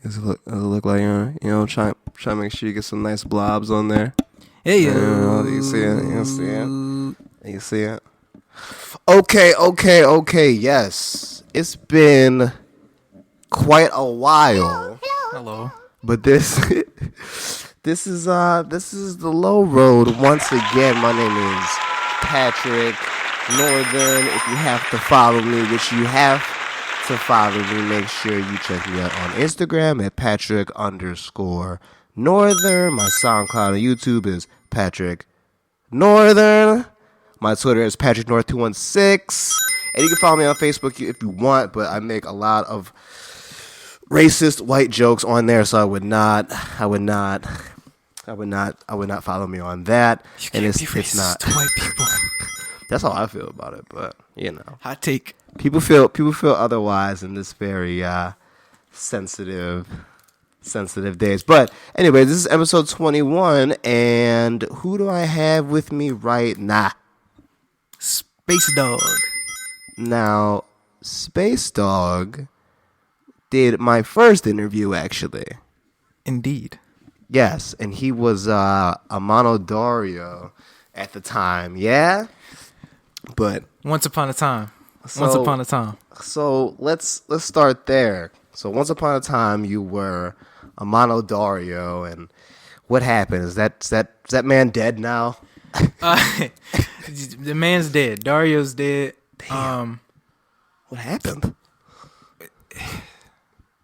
Does it look like try to make sure you get some nice blobs on there. Hey, you see it? You see it? Okay. Yes, it's been quite a while. Hello. But this is the Low Road once again. My name is Patrick Northern. If you have to follow me, which you have to follow me, make sure you check me out on Instagram at Patrick_Northern. My SoundCloud and YouTube is Patrick Northern. My Twitter is PatrickNorth216. And you can follow me on Facebook if you want, but I make a lot of racist white jokes on there, so I would not follow me on that. You can't and be racist not to white people. That's how I feel about it, but Hot take. People feel otherwise in this very sensitive days. But anyway, this is episode 21, and who do I have with me right now? Spaceedogg. Now, Spaceedogg did my first interview, actually. Indeed. Yes, and he was Amano Dario at the time, yeah? But Once upon a time. So let's start there. So once upon a time you were Amano Dario, and what happened? Is that man dead now? The man's dead. Dario's dead. Damn. What happened?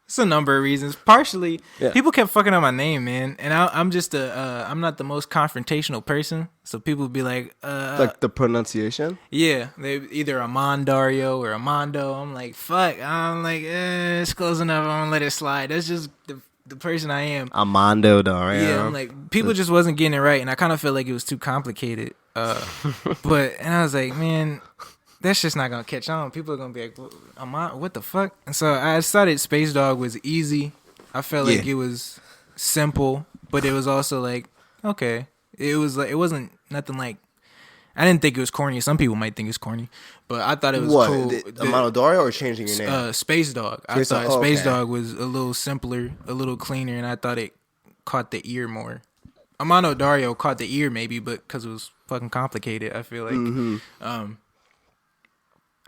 It's a number of reasons. Partially, Yeah. people kept fucking up my name, man. And I'm just I'm not the most confrontational person. So people would be like, Like the pronunciation? yeah, they either Dario or Amando. I'm like, fuck. I'm like, it's close enough. I'm gonna let it slide. That's just the person I am. Amando Dario. Yeah, I'm like, people just wasn't getting it right, and I kind of felt like it was too complicated. And I was like, man, that's just not gonna catch on. People are gonna be like, what the fuck? And so I decided Spaceedogg was easy. I felt like it was simple, but it was also like, okay. It wasn't nothing like, I didn't think it was corny. Some people might think it's corny, but I thought it was cool. Amano Dario or changing your name? Spaceedogg. I thought Spaceedogg was a little simpler, a little cleaner, and I thought it caught the ear more. Amano Dario caught the ear maybe, but because it was fucking complicated, I feel like. Mm-hmm.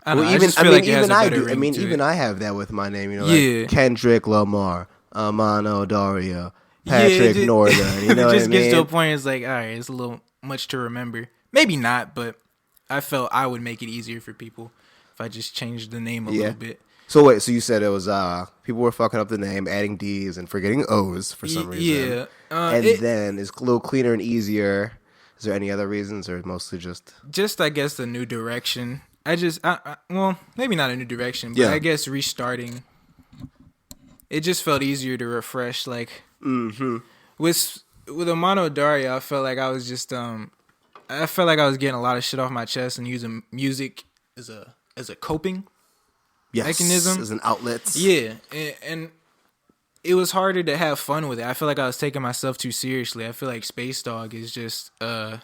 I don't know. I just feel like it has a better ring to it. Even I have that with my name. Like Kendrick Lamar, Amano Dario, Patrick Northern. You know it just what I mean? gets to a point. It's like, all right, it's a little much to remember. Maybe not, but I felt I would make it easier for people if I just changed the name a little bit. So wait, so you said it was people were fucking up the name, adding D's and forgetting O's for some reason. Yeah, then it's a little cleaner and easier. Is there any other reasons, or mostly just I guess the new direction. Well, maybe not a new direction, but I guess restarting. It just felt easier to refresh. Like with Amano Dario, I felt like I was just I felt like I was getting a lot of shit off my chest and using music as a coping mechanism, as an outlet. Yeah, and it was harder to have fun with it. I feel like I was taking myself too seriously. I feel like Spaceedogg is just a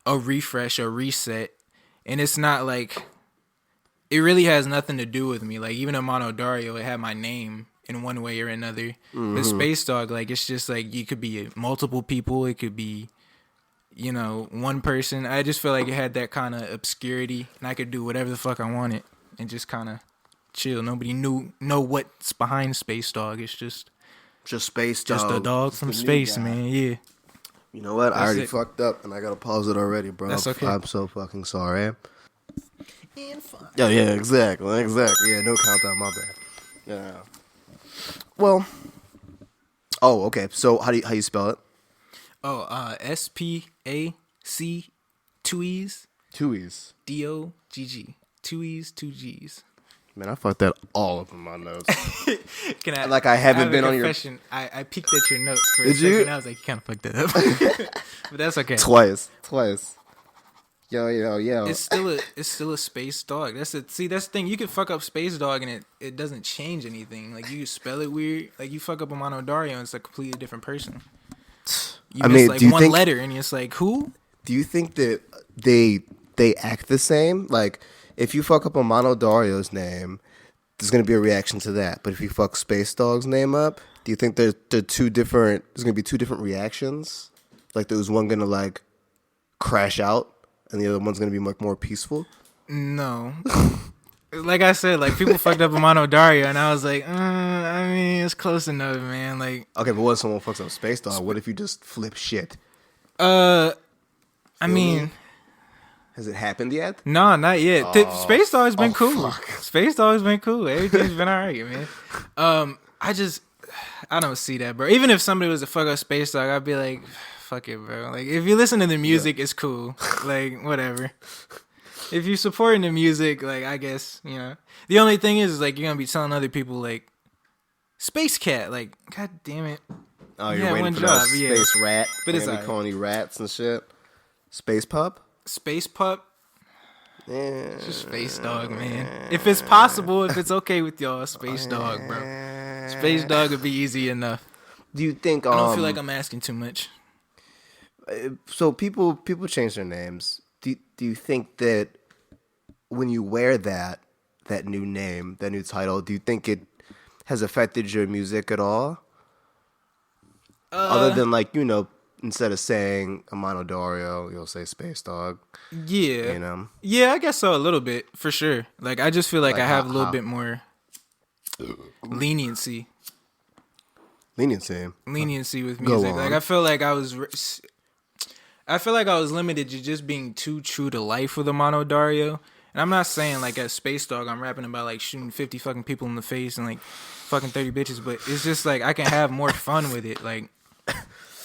refresh, a reset. And it's not like, it really has nothing to do with me. Like, even Amano Dario, it had my name in one way or another. But Spaceedogg, like, it's just like, you could be multiple people. It could be, one person. I just feel like it had that kind of obscurity. And I could do whatever the fuck I wanted. And just kind of chill. Nobody know what's behind Spaceedogg. It's just Spaceedogg. Just a dog from space, man. Yeah. You know what? I already fucked up, and I gotta pause it already, bro. That's okay. I'm so fucking sorry. Yeah, exactly. Yeah, no countdown, my bad. Yeah. Well. Oh, okay. So how you spell it? Oh, SPAC 2 E's. 2 E's. DOGG. 2 E's, 2 G's. Man, I fucked that all up in my notes. Can I? Like I haven't been on your. I peeked at your notes for Did a second. you? I was like, you kind of fucked that up, but that's okay. Twice. Yo. It's still a Spaceedogg. That's the thing. You can fuck up Spaceedogg and it doesn't change anything. Like you spell it weird. Like you fuck up Amano Dario and it's a completely different person. You miss like one letter and it's like who? Do you think that they act the same? Like if you fuck up Amano Dario's name, there's gonna be a reaction to that. But if you fuck Spacedogg's name up, do you think there's two different? There's gonna be two different reactions. Like there's one gonna like crash out, and the other one's gonna be much more peaceful. No. Like I said, like people fucked up Amano Dario, and I was like, I mean, it's close enough, man. Like, okay, but what if someone fucks up Spaceedogg? What if you just flip shit? I mean, has it happened yet? No, not yet. Spaceedogg's been cool. Fuck. Spaceedogg's been cool. Everything's been all right, man. I don't see that, bro. Even if somebody was to fuck up Spaceedogg, I'd be like, fuck it, bro. Like, if you listen to the music, it's cool. Like, whatever. If you're supporting the music, like, I guess, you know. The only thing is like, you're going to be telling other people, like, Space Cat. Like, god damn it. Oh, you're waiting for that Space Rat. But it's like calling you rats and shit. Space Pup? Space Pup? Yeah. Just Spaceedogg, man. If it's possible, if it's okay with y'all, Spaceedogg, bro. Spaceedogg would be easy enough. Do you think... I don't feel like I'm asking too much. So people change their names. Do you think that when you wear that new name, that new title, do you think it has affected your music at all? Other than like, you know, instead of saying Amano Dario, you'll say Spaceedogg. Yeah. You know? Yeah, I guess so, a little bit, for sure. Like, I just feel like I have a little bit more leniency. Leniency with music. Like, I feel like I was limited to just being too true to life with Amano Dario. And I'm not saying, like, as Spaceedogg, I'm rapping about, like, shooting 50 fucking people in the face and, like, fucking 30 bitches. But it's just, like, I can have more fun with it. Like,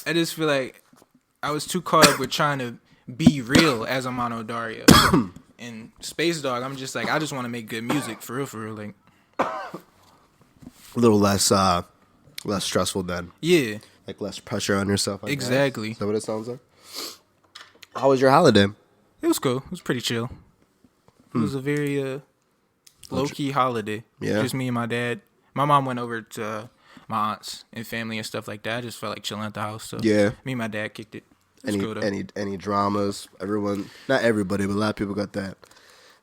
I just feel like I was too caught up with trying to be real as Amano Dario. And Spaceedogg, I'm just, like, I just want to make good music, for real, like. A little less stressful then. Yeah. Like, less pressure on yourself. Exactly. Is that what it sounds like? How was your holiday? It was cool. It was pretty chill. It was a very low-key holiday. Yeah. Just me and my dad. My mom went over to my aunts and family and stuff like that. I just felt like chilling at the house. So yeah. Me and my dad kicked it. It was cool, though. Any dramas? Everyone, not everybody, but a lot of people got that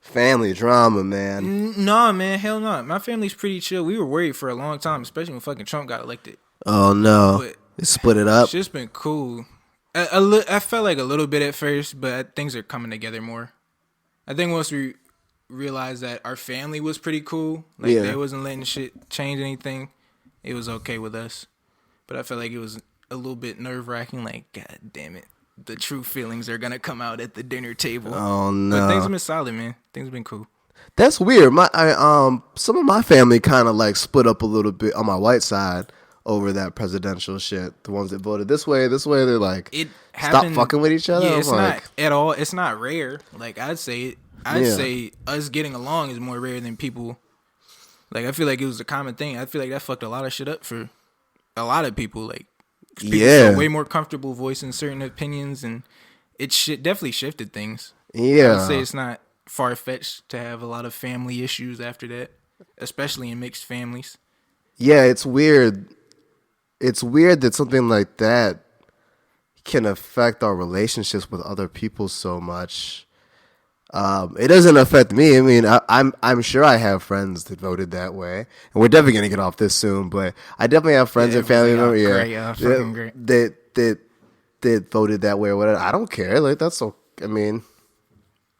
family drama, man. Nah, man. Hell no. My family's pretty chill. We were worried for a long time, especially when fucking Trump got elected. Oh, no. But it split it up. It's just been cool. I felt like a little bit at first, but things are coming together more. I think once we realized that our family was pretty cool, like they wasn't letting shit change anything, it was okay with us. But I felt like it was a little bit nerve-wracking, like, god damn it, the true feelings are gonna come out at the dinner table. Oh no. But things have been solid, man. Things have been cool. That's weird. Some of my family kind of like split up a little bit on my white side over that presidential shit. The ones that voted this way, they're like, stop fucking with each other. Yeah, it's not at all. It's not rare. Like, I'd say us getting along is more rare than people. Like, I feel like it was a common thing. I feel like that fucked a lot of shit up for a lot of people. Like, people feel way more comfortable voicing certain opinions, and it definitely shifted things. Yeah. I'd say it's not far-fetched to have a lot of family issues after that, especially in mixed families. Yeah, it's weird. It's weird that something like that can affect our relationships with other people so much. It doesn't affect me. I mean, I'm sure I have friends that voted that way, and we're definitely gonna get off this soon. But I definitely have friends and family members, that voted that way or whatever. I don't care. Like, that's so. I mean,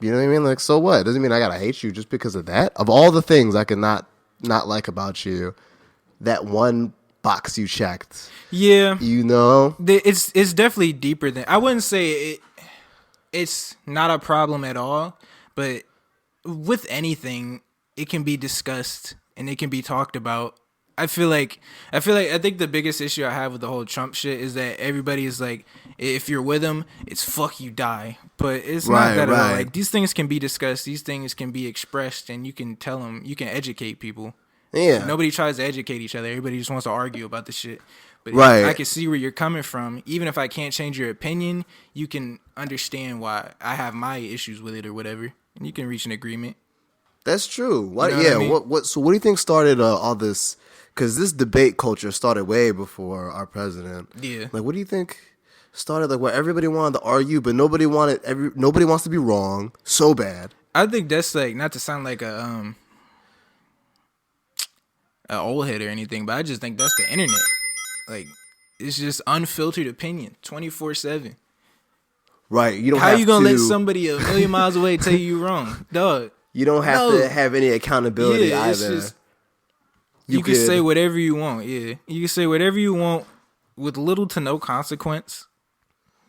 you know what I mean? Like, so what? Doesn't mean I gotta hate you just because of that. Of all the things I could not like about you, that one box you checked. Yeah, you know, it's definitely deeper than I wouldn't say it. It's not a problem at all, but with anything, it can be discussed and it can be talked about. I think the biggest issue I have with the whole Trump shit is that everybody is like, if you're with him, it's fuck you die. But it's not that at all. Like, these things can be discussed, these things can be expressed, and you can tell them, you can educate people. Yeah. Nobody tries to educate each other. Everybody just wants to argue about the shit. But I can see where you're coming from. Even if I can't change your opinion, you can understand why I have my issues with it or whatever, and you can reach an agreement. That's true. What? You know what I mean? So what do you think started all this? Because this debate culture started way before our president. Yeah. Like, what do you think started? Like, where everybody wanted to argue, but nobody wants to be wrong so bad. I think that's like, not to sound like a old head or anything, but I just think that's the internet. Like, it's just unfiltered opinion, 24/7. Right. You don't How have you gonna to, let somebody a million miles away tell you wrong, dog? You don't have to have any accountability either. Just, you can say whatever you want. Yeah, you can say whatever you want with little to no consequence.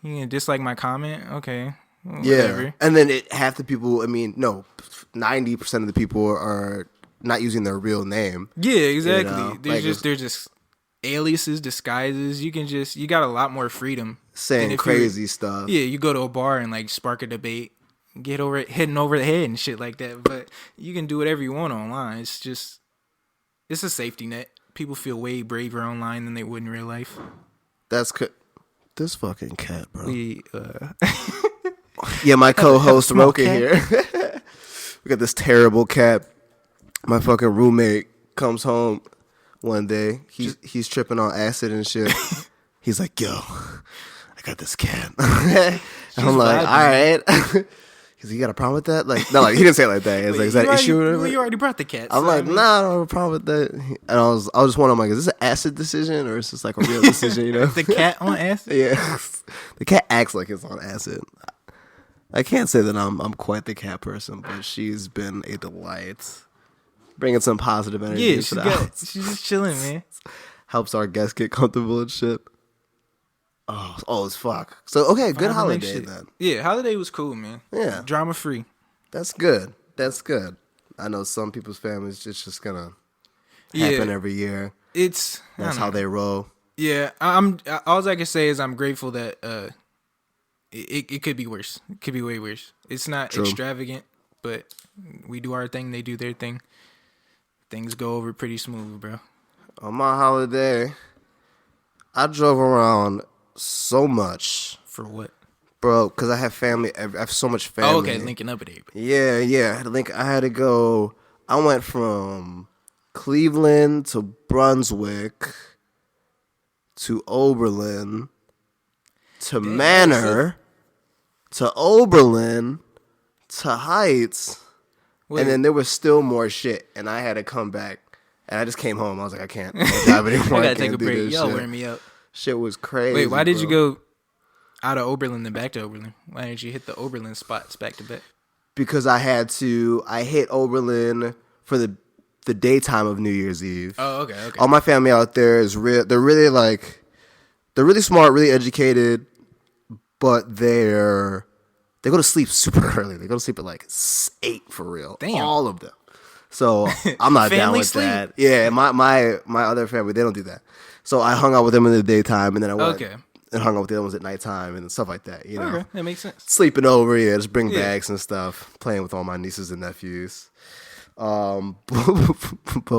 You can dislike my comment, okay? Whatever. Yeah, and then half the people. I mean, no, 90% of the people are not using their real name. Yeah, exactly. You know? They're just aliases, disguises. You got a lot more freedom saying crazy stuff. Yeah, you go to a bar and like spark a debate, hitting over the head and shit like that. But you can do whatever you want online. It's a safety net. People feel way braver online than they would in real life. That's this fucking cat, bro. Yeah, my co-host Roka here. We got this terrible cat. My fucking roommate comes home one day. He's tripping on acid and shit. He's like, yo, I got this cat. And I'm like, all right. He's like, you got a problem with that? Like, no, like he didn't say it like that. He's like, is that an issue or whatever? You already brought the cat. I'm like, nah, I don't have a problem with that. And I was just wondering, like, is this an acid decision or is this like a real decision, you know? The cat on acid? Yeah. The cat acts like it's on acid. I can't say that I'm quite the cat person, but she's been a delight. Bringing some positive energy. Yeah, she's just chilling, man. Helps our guests get comfortable and shit. Oh, it's fuck. So, okay, good holiday then. Yeah, holiday was cool, man. Yeah. Drama free. That's good. I know some people's families just gonna happen every year. That's how they roll. Yeah, all I can say is I'm grateful that it could be worse. It could be way worse. It's not extravagant, but we do our thing, they do their thing. Things go over pretty smooth, bro. On my holiday, I drove around so much. For what? Bro, because I have family. I have so much family. Oh, okay, linking up with everybody. Yeah. I had to go. I went from Cleveland to Brunswick to Oberlin to Manor to Oberlin to Heights. Wait. And then there was still more shit, and I had to come back. And I just came home. I was like, I can't drive anymore. I gotta take a break. Y'all wear me up. Shit was crazy. Wait, why did you go out of Oberlin and back to Oberlin? Why didn't you hit the Oberlin spots back to back? Because I had to. I hit Oberlin for the daytime of New Year's Eve. Oh, okay. All my family out there is real. They're really smart, really educated, but they go to sleep super early. They go to sleep at like 8 for real. Damn. All of them. So I'm not down with that. Yeah, my other family, they don't do that. So I hung out with them in the daytime, and then I went and hung out with the other ones at nighttime and stuff like that. You know, okay, that makes sense. Sleeping over, just bring bags and stuff. Playing with all my nieces and nephews. But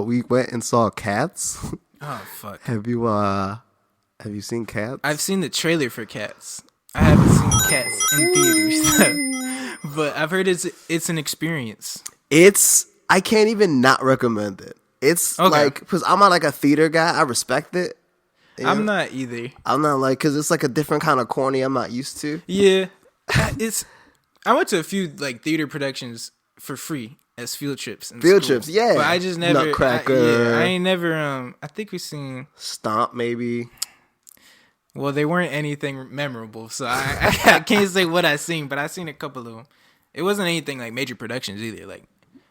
we went and saw Cats. Oh fuck! Have you seen Cats? I've seen the trailer for Cats. I haven't seen Cats in theaters, but I've heard it's an experience. I can't even not recommend it. It's like, because I'm not like a theater guy. I respect it. I'm not either. I'm not like, because it's like a different kind of corny I'm not used to. Yeah. I went to a few like theater productions for free as field trips. Field trips, yeah. But I just never. Nutcracker. I ain't never, I think we seen. Stomp, maybe. Well, they weren't anything memorable, so I can't say what I seen, but I seen a couple of them. It wasn't anything like major productions either. Like,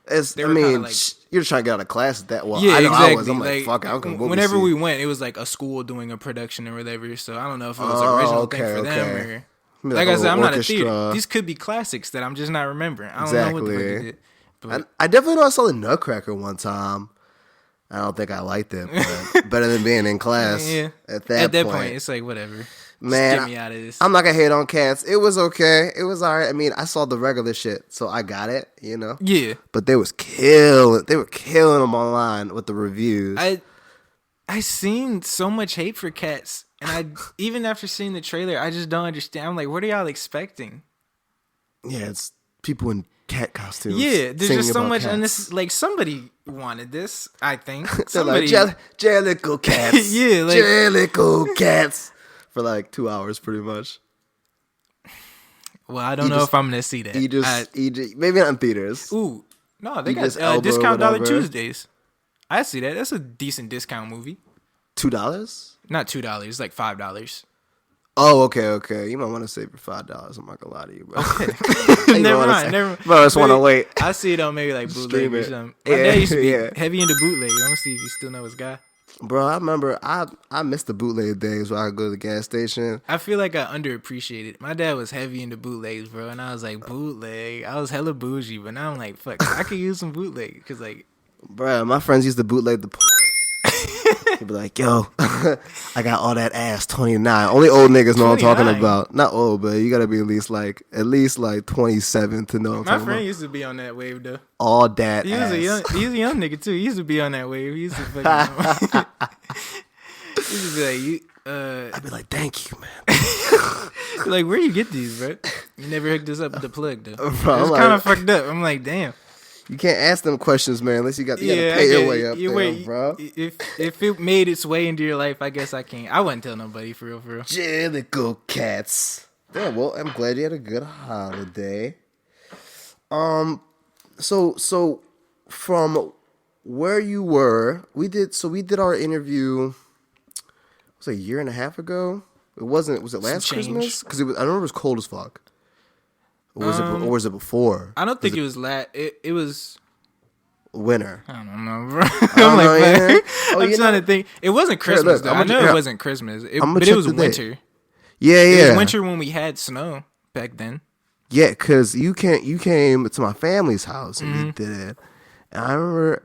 you're just trying to get out of class at that. Well, yeah, I know exactly. I was. I'm like, fuck, I'm gonna go. Whenever we went, it was like a school doing a production or whatever. So I don't know if it was an original thing for them or. Like I said, I'm not a theater. These could be classics that I'm just not remembering. I don't know what the fuck it did. But I definitely know I saw the Nutcracker one time. I don't think I liked it, but better than being in class. Yeah. At that point, it's like whatever. Man, just get me out of this. I'm not gonna hate on Cats. It was okay. It was alright. I mean, I saw the regular shit, so I got it. You know. Yeah. But they were killing them online with the reviews. I seen so much hate for Cats, and even after seeing the trailer, I just don't understand. I'm like, what are y'all expecting? Yeah, it's people in cat costumes. Yeah, there's just so much, and this like somebody wanted this. I think somebody jellicle cats. Yeah, like jellicle cats for like 2 hours, pretty much. Well, I don't know if I'm gonna see that. Maybe not in theaters. Ooh, no, they got discount Dollar Tuesdays. I see that. That's a decent discount movie. $2? Not $2, like $5. Oh, okay. You might want to save your $5. I'm not gonna lie to you, bro. Never mind. But I just want to wait. I see it on maybe like bootleg Stream or it. something. My dad used to be heavy into bootleg. I don't see if you still know his guy. Bro, I remember I missed the bootleg days where I could go to the gas station. I feel like I underappreciated. My dad was heavy into bootlegs, bro, and I was like, bootleg. I was hella bougie, but now I'm like, fuck, I could use some bootleg because like, bro, my friends used to bootleg the porn. He'd be like, yo, I got all that ass, 29. Only old niggas know what I'm talking about. Not old, but you gotta be at least like 27 to know what I'm talking about. My friend used to be on that wave though. All that he ass. He was a young nigga too. He used to be on that wave. He used to fucking he used to be like, I'd be like, thank you, man. like, where you get these, bro? You never hooked us up with the plug though. Bro, it's kind of fucked up. I'm like, damn. You can't ask them questions, man, unless you gotta pay your way up there, bro. If it made its way into your life, I guess I can't. I wouldn't tell nobody for real. Jellicle cats. Yeah, well, I'm glad you had a good holiday. So from where you were, we did our interview. Was it a year and a half ago? It wasn't. Was it last Christmas? Because I remember it was cold as fuck. Or was it before? I don't think it was it was winter. I don't know, bro. I'm trying to think. It wasn't Christmas, though. I know it wasn't Christmas. But it was winter. Yeah. It was winter when we had snow back then. Yeah, because you came to my family's house and you did it. And I remember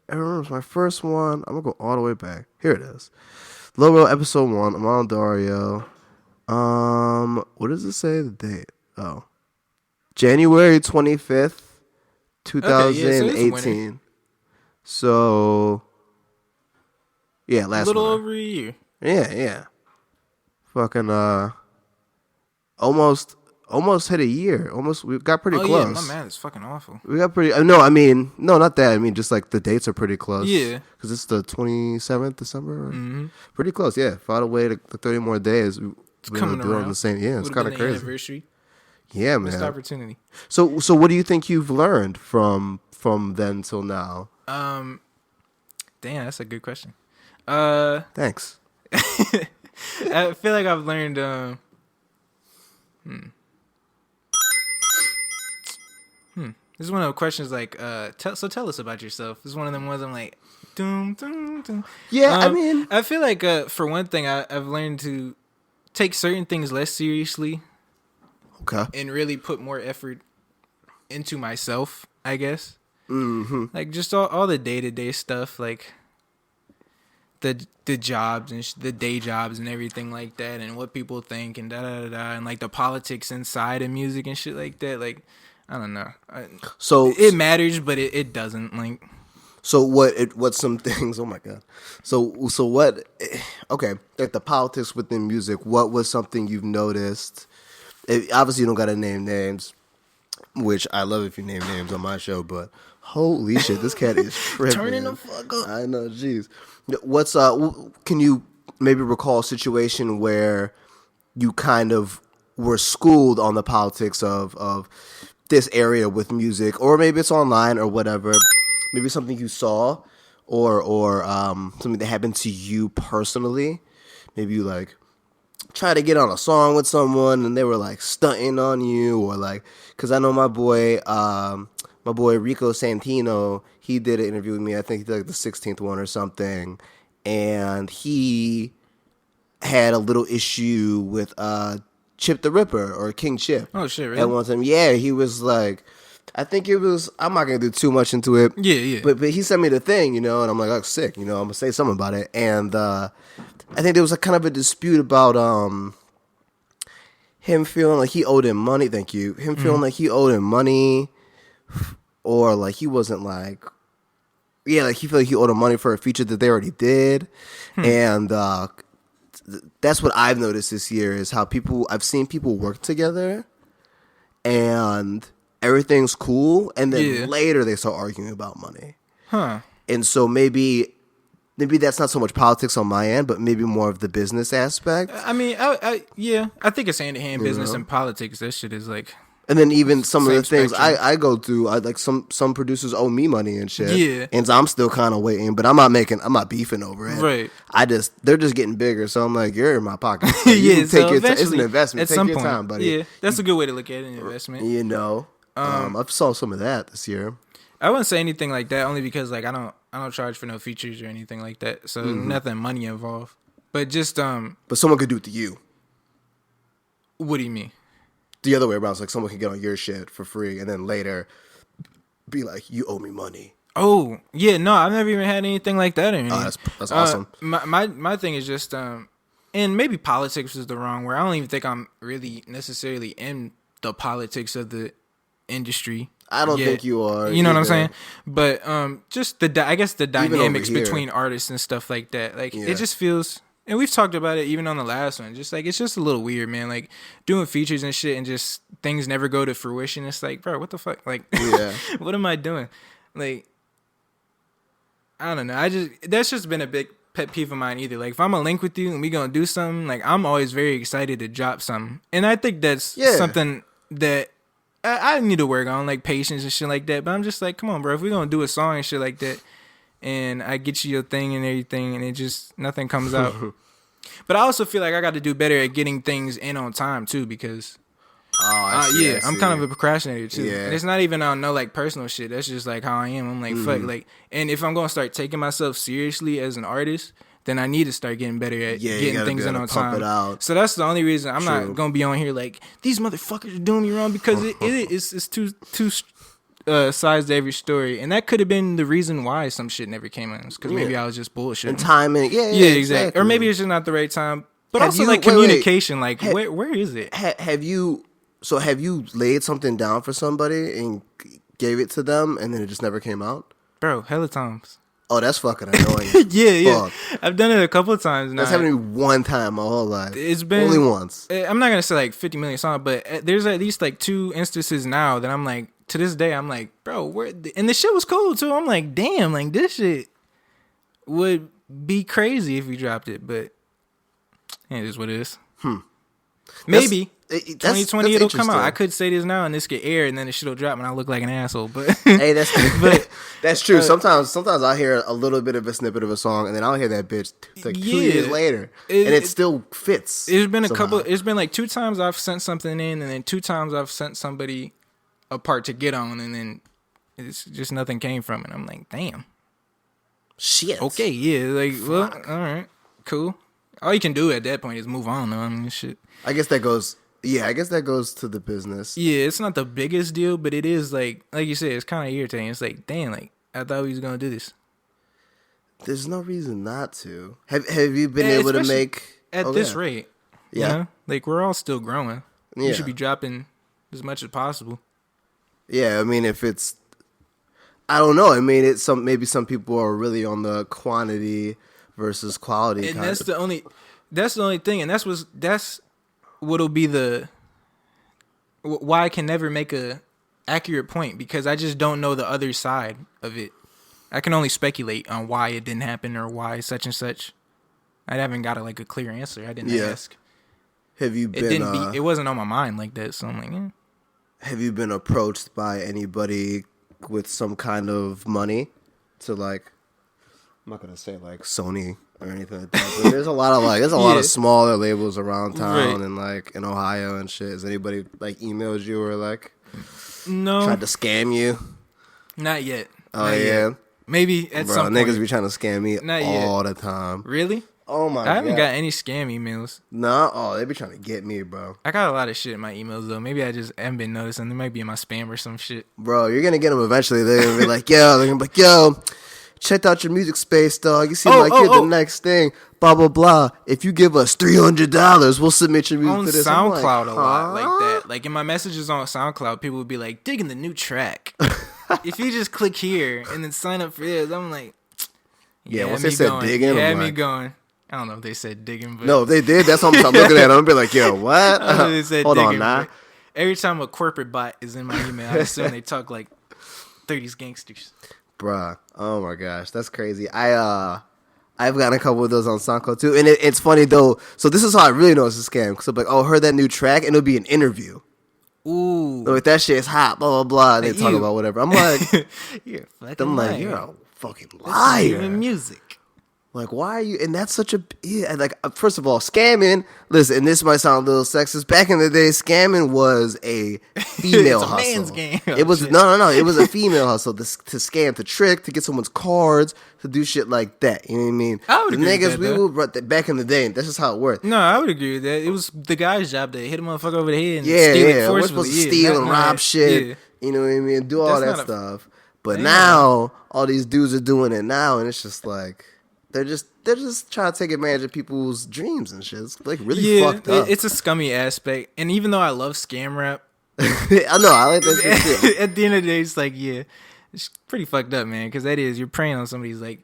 it was my first one. I'm going to go all the way back. Here it is. LowRoad episode 1. I'm on Dario. What does it say? The date? Oh. January 25th, 2018. So, yeah, last little winter. over a year. Yeah. Fucking almost hit a year. We got pretty close. Yeah, my math is fucking awful. We got pretty. No, not that. I mean, just like the dates are pretty close. Yeah, because it's the 27th December. Mm-hmm. Pretty close. Yeah, fought away the 30 more days. We're gonna do it on the same. Yeah, it's kind of crazy. Anniversary. Yeah, man. Missed opportunity. So what do you think you've learned from then till now? Damn, that's a good question. Thanks. I feel like I've learned. This is one of the questions like, tell us about yourself. This is one of them ones I'm like, doom. Yeah, I feel like for one thing, I've learned to take certain things less seriously. Okay. And really put more effort into myself, I guess. Mm-hmm. Like just all the day-to-day stuff, like the jobs and the day jobs and everything like that, and what people think and and like the politics inside of music and shit like that. Like I don't know. So it matters, but it doesn't. Like so what's some things? Oh my god. So what? Okay, like the politics within music. What was something you've noticed? Obviously, you don't gotta name names, which I love if you name names on my show. But holy shit, this cat is tripping. Turning the fuck up. I know, jeez. What's can you maybe recall a situation where you kind of were schooled on the politics of this area with music, or maybe it's online or whatever. Maybe something you saw, or something that happened to you personally. Maybe you like try to get on a song with someone and they were like stunting on you, or like, because I know my boy Rico Santino, he did an interview with me. I think he did like the 16th one or something, and he had a little issue with Chip the Ripper or King Chip. Oh shit! Really? At one time, yeah, he was like, I think it was. I'm not gonna do too much into it. Yeah. But he sent me the thing, and I'm like, oh, sick. I'm gonna say something about it, and I think there was a kind of a dispute about him feeling like he owed him money. Thank you. Him feeling like he owed him money, or like he wasn't like, yeah, like he felt like he owed him money for a feature that they already did, and that's what I've noticed this year is how I've seen people work together, and everything's cool, and then later they start arguing about money. Huh. And so maybe that's not so much politics on my end, but maybe more of the business aspect. I mean, I think it's hand in hand, business and politics. That shit is like And then even some of the Same things spectrum. I go through, I like some producers owe me money and shit. Yeah. And so I'm still kind of waiting, but I'm not beefing over it. Right. They're just getting bigger. So I'm like, you're in my pocket. So you Yeah, can so take your it's an eventually, investment. at Take some your point, time, buddy. yeah, that's a good way to look at it, an investment. You know, I've saw some of that this year. I wouldn't say anything like that only because like I don't charge for no features or anything like that, so nothing money involved. But just But someone could do it to you. what do you mean? The other way around, it's like someone can get on your shit for free, and then later be like, you owe me money. Oh yeah, no, I've never even had anything like that. Or anything. Oh, that's awesome. My thing is just and maybe politics is the wrong word. I don't even think I'm really necessarily in the politics of the industry. I don't think you are. You know what I'm either. saying? But just I guess the dynamics here. between artists and stuff like that. Like Yeah. it just feels, and we've talked about it even on the last one. Just like it's just a little weird, man. Like doing features and shit, and just things never go to fruition. It's like, bro, what the fuck? Like, Yeah. what am I doing? Like, I don't know. That's just been a big pet peeve of mine either. Like if I'm gonna link with you and we gonna do something, like I'm always very excited to drop something, and I think that's something that I need to work on, like patience and shit like that. But I'm just like, come on, bro. If we're gonna do a song and shit like that, and I get you your thing and everything, and it just nothing comes out. But I also feel like I got to do better at getting things in on time too, because I see. I'm kind of a procrastinator too. Yeah. And it's not even on no like personal shit. That's just like how I am. I'm like fuck, like, and if I'm gonna start taking myself seriously as an artist, then I need to start getting better at getting things in on time. It out. So that's the only reason I'm not gonna be on here like these motherfuckers are doing me wrong, because it's two sides to every story, and that could have been the reason why some shit never came in, because maybe I was just bullshitting. And timing, yeah, exactly. Or maybe it's just not the right time. But Have also you- like wait, communication, like where is it? Have you laid something down for somebody and gave it to them, and then it just never came out? Bro, hella times. Oh, that's fucking annoying. Yeah. Fuck. I've done it a couple of times now. That's happened to me one time my whole life. It's been only once. I'm not gonna say like 50 million songs, but there's at least like 2 instances now that I'm like, to this day, I'm like, bro, and the shit was cool too. I'm like, damn, like this shit would be crazy if we dropped it, but it is what it is. Maybe 2020 it'll come out. I could say this now and this get air, and then the shit'll drop and I look like an asshole. But hey, that's true. Sometimes I hear a little bit of a snippet of a song, and then I'll hear that bitch like 2 years later, and it still fits. It's been It's been like 2 times I've sent something in, and then 2 times I've sent somebody a part to get on, and then it's just nothing came from it. I'm like, damn. Shit. Okay, yeah, like, well, all right, cool. All you can do at that point is move on, though. I mean, shit. I guess that goes to the business. Yeah, it's not the biggest deal, but it is like you said, it's kind of irritating. It's like, damn, like I thought we was gonna do this. There's no reason not to. Have you been able to make at this rate? Yeah, you know? Like we're all still growing. Yeah. You should be dropping as much as possible. Yeah, I mean, if it's, I don't know. I mean, maybe some people are really on the quantity versus quality. And that's the only thing, and that's what'll be why I can never make a accurate point, because I just don't know the other side of it. I can only speculate on why it didn't happen or why such and such. I haven't got a clear answer. I didn't ask. Have you been? It wasn't on my mind like that. So I'm like, yeah. Have you been approached by anybody with some kind of money to like? I'm not gonna say like Sony or anything like that, but there's a lot of smaller labels around town and like in Ohio and shit. Has anybody like emailed you or like tried to scam you? Not yet. Oh yeah. Maybe at some point. Niggas be trying to scam me all the time. Really? Oh my god. I haven't got any scam emails. No, they be trying to get me, bro. I got a lot of shit in my emails though. Maybe I just haven't been noticing. They might be in my spam or some shit. Bro, you're gonna get them eventually. They're gonna be like, yo, checked out your music, Spaceedogg. You seem like you're the next thing. Blah blah blah. If you give us $300, we'll submit your music on to this. SoundCloud a lot like that. Like in my messages on SoundCloud, people would be like, digging the new track. If you just click here and then sign up for this, I'm like, once they said digging, had me going. I don't know if they said digging, but no, if they did, that's what I'm looking at. I'm gonna be like, yo, what? They said Hold digging, on, nah. Every time a corporate bot is in my email, I assume they talk like 30s gangsters. Bruh, oh my gosh, that's crazy. I've gotten a couple of those on SoundCloud too, and it's funny though. So this is how I really know it's a scam, because I'm like, oh, heard that new track, and it'll be an interview. Ooh. Like, that shit's hot, blah, blah, blah. And they talk Ew. about whatever. I'm like, You're a fucking you're liar. a fucking This liar. isn't even music. Like, why are you? And that's such a, yeah, like, first of all, scamming, listen, and this might sound a little sexist. Back in the day, scamming was a female It's a hustle. man's game. It was, no. It was a female hustle to scam, to trick, to get someone's cards, to do shit like that. You know what I mean? I would the agree niggas, with that, back in the day, that's just how it worked. No, I would agree with that. It was the guy's job to hit a motherfucker over the head and Yeah, steal it yeah. We're forcefully. supposed to steal and rob shit. Yeah. You know what I mean? Do all That's that not stuff. But Damn. now, all these dudes are doing it now, and it's just like, they're just trying to take advantage of people's dreams and shit. It's like really fucked up. It's a scummy aspect. And even though I love scam rap, I know, I like that shit too. at the end of the day, it's like, yeah, it's pretty fucked up, man. Because that is, you're preying on somebody's like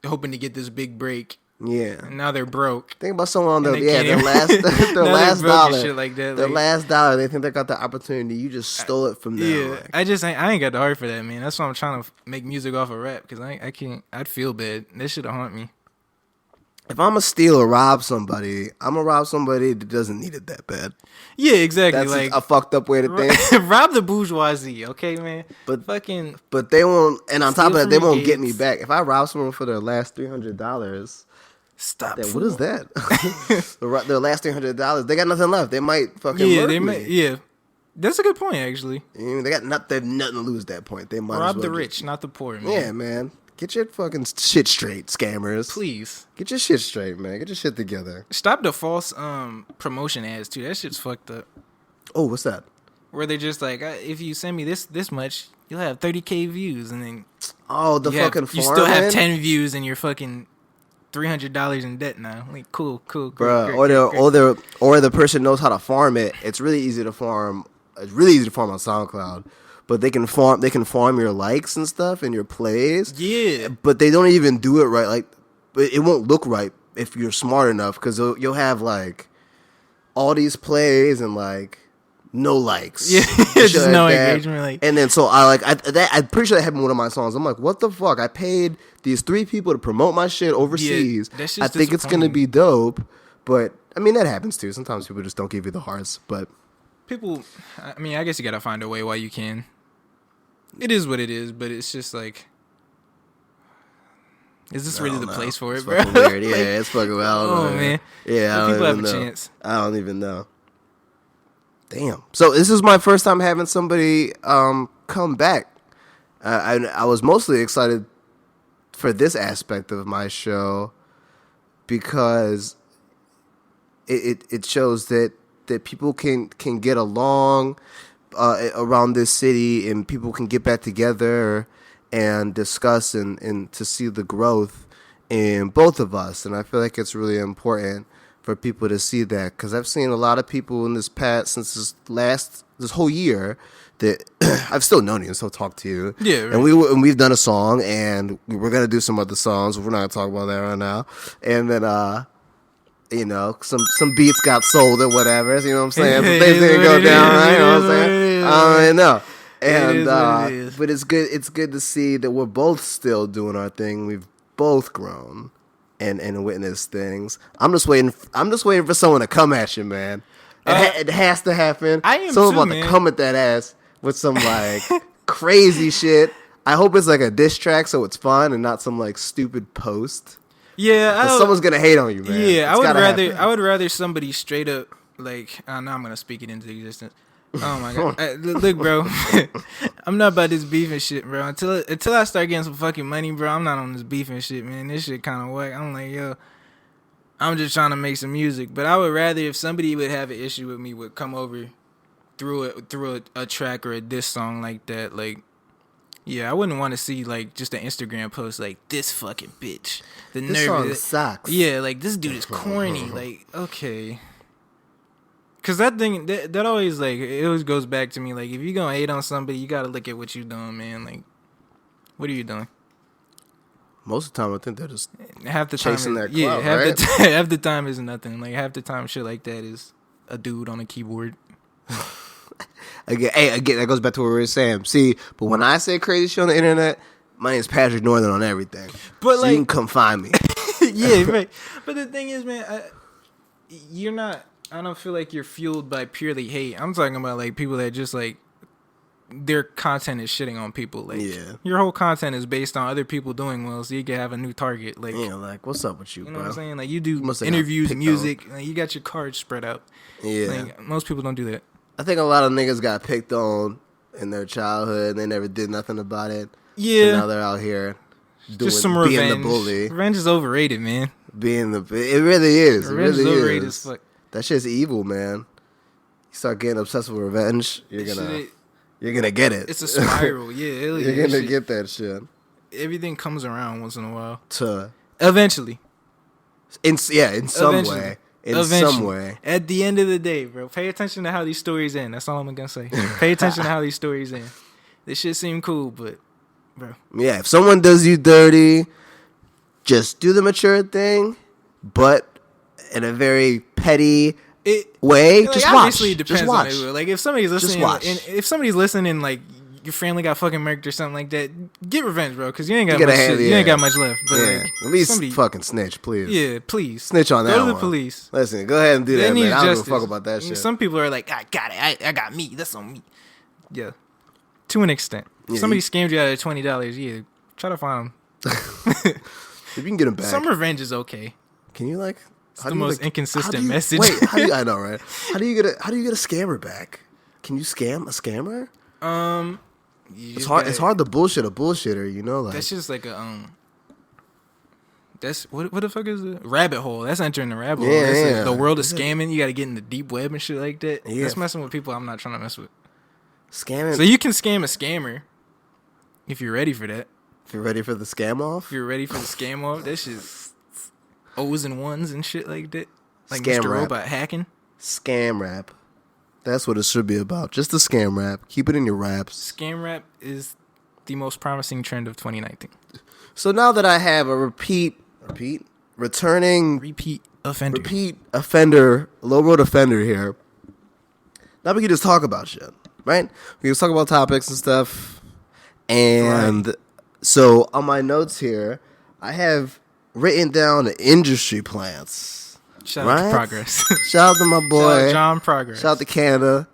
hoping to get this big break. Yeah. And now they're broke. Think about someone on their And they their can't even- last their Now last they're broke and dollar. shit like that, Their like- last dollar, they think they got the opportunity. You just stole it from them. Yeah, Like, I ain't got the heart for that, man. That's why I'm trying to make music off of rap. Because I can't, I'd feel bad. That shit'll haunt me. if I'm gonna steal or rob somebody, I'm gonna rob somebody that doesn't need it that bad. Yeah, exactly. That's like a fucked up way to think. rob the bourgeoisie, okay, man. But- fucking But they won't, and on top of Steal that, they from won't your get me kids. back. If I rob someone for their last $300, stop. what is that? Their last $300, they got nothing left. They might fucking Yeah, murder they me. may. Yeah, that's a good point, actually. You know what I mean? They have nothing to lose at that point. They might as Rob well the just- rich, not the poor, man. Yeah, man. Get your fucking shit straight, scammers. Please Get your shit straight, man. Get your shit together. stop the false promotion ads too. That shit's fucked up. Oh, what's that? Where they're just like, if you send me this much, you'll have 30K views, and then Oh, the you, fucking you still have farming? 10 views, and you're fucking $300 in debt now. Like, cool, Bruh, great. or the person knows how to farm it. It's really easy to farm. It's really easy to farm on SoundCloud, but they can farm your likes and stuff and your plays. Yeah, But they don't even do it right. Like, but it won't look right if you're smart enough, because you'll have like all these plays and like no likes. Yeah, Shit just like no that. engagement. Like, And then so I'm pretty sure that happened with one of my songs. I'm like, what the fuck? I paid these 3 people to promote my shit overseas. that's just I think it's gonna disappointing. be dope, but I mean that happens too. Sometimes people just don't give you the hearts. But people, I mean, I guess you gotta find a way while you can. It is what it is, but it's just like, is this really the place for it, it's bro? fucking weird. Yeah, it's fucking wild. I don't Oh, know. man. Yeah, I don't People have even a know. chance. I don't even know. Damn. So this is my first time having somebody come back. I was mostly excited for this aspect of my show because it shows that people can get along around this city, and people can get back together and discuss and to see the growth in both of us. And I feel like it's really important for people to see that, because I've seen a lot of people in this since this whole year that I've still known you and still talked to you. Yeah, right. And we've done a song, and we're gonna do some other songs. We're not gonna talk about that right now. And then you know, some beats got sold or whatever. You know what I'm saying? Some It things is didn't what go it down, is. right? You know what I'm It is saying? what it is. I don't really know. It is what And it is. but it's good to see that we're both still doing our thing. We've both grown and witnessed things. I'm just waiting for someone to come at you, man. It has to happen. I am Someone too, about man. to come at that ass with some like crazy shit. I hope it's like a diss track, so it's fun and not some like stupid post. Yeah, 'Cause someone's gonna hate on you, man. Yeah, It's gotta happen. I would rather somebody straight up like. Now I'm gonna speak it into existence. Oh my god! Look, bro, I'm not about this beef and shit, bro. Until I start getting some fucking money, bro, I'm not on this beef and shit, man. This shit kind of whack. I'm like, yo, I'm just trying to make some music. But I would rather if somebody would have an issue with me would come over through a track or a diss song like that, like. Yeah, I wouldn't want to see like just an Instagram post like this fucking bitch. The This nerve. song sucks. Yeah, like this dude is corny. Like, okay. Cause that thing that always like it always goes back to me. Like, if you gonna hate on somebody, you gotta look at what you doing, man. Like, what are you doing? Most of the time, I think they're just Half the time, chasing that yeah. clout, Half right? half the time is nothing. Like half the time, shit like that is a dude on a keyboard. again. That goes back to what we were saying. See, but when I say crazy shit on the internet, my name's Patrick Northern on everything. But so like, you can come find me. yeah, right. But the thing is, man, you're not. I don't feel like you're fueled by purely hate. I'm talking about like people that just like their content is shitting on people. Like your whole content is based on other people doing well, so you can have a new target. Like like what's up with you, know bro? what I'm saying? Like you do interviews, music, like, you got your cards spread out. Yeah, like, most people don't do that. I think a lot of niggas got picked on in their childhood and they never did nothing about it. Yeah, so now they're out here just some revenge. Being the bully. Revenge is overrated, man. It really is. Revenge is overrated as fuck. That shit's evil, man. You start getting obsessed with revenge, you're gonna get it. It's a spiral. Yeah, you're gonna get that shit. Everything comes around once in a while. Eventually. Eventually. In some way. Some way. At the end of the day, bro, pay attention to how these stories end. That's all I'm gonna say. Pay attention to how these stories end. This shit seem cool, but, bro. Yeah, if someone does you dirty, just do the mature thing, but in a very petty way. Like, just obviously watch. It depends just watch. on it. Like if somebody's listening, if somebody's listening, like your family got fucking murked or something like that, get revenge, bro, because you ain't got much shit. You ain't got much left. But like, at least fucking snitch, please. Yeah, please snitch on that. Go to the police. Listen, go ahead and do that, man. I don't give a fuck about that shit. Some people are like, I got it. I got me. That's on me. Yeah, to an extent. If somebody scammed you out of $20, yeah, try to find them. If you can get them back, some revenge is okay. Can you like? It's the most inconsistent message. Wait, I know, right? How do you get a scammer back? Can you scam a scammer? It's hard. It's hard to bullshit a bullshitter. You know, like that's just like a That's what the fuck is it? Rabbit hole. That's entering the rabbit hole. Like the world of scamming. You got to get in the deep web and shit like that. Yeah. That's messing with people I'm not trying to mess with. Scamming. So you can scam a scammer if you're ready for that. If you're ready for the scam off. If you're ready for the scam off, that shit. O's and ones and shit like that. Like scam Mr. rap. Robot hacking. Scam rap. That's what it should be about. Just the scam rap. Keep it in your raps. Scam rap is the most promising trend of 2019. So now that I have a repeat offender, low-road offender here, now we can just talk about shit, right? We can just talk about topics and stuff. And so on my notes here, I have written down the industry plans. Shout out to Progress. Shout out to my boy. Shout out John Progress. Shout out to Canada.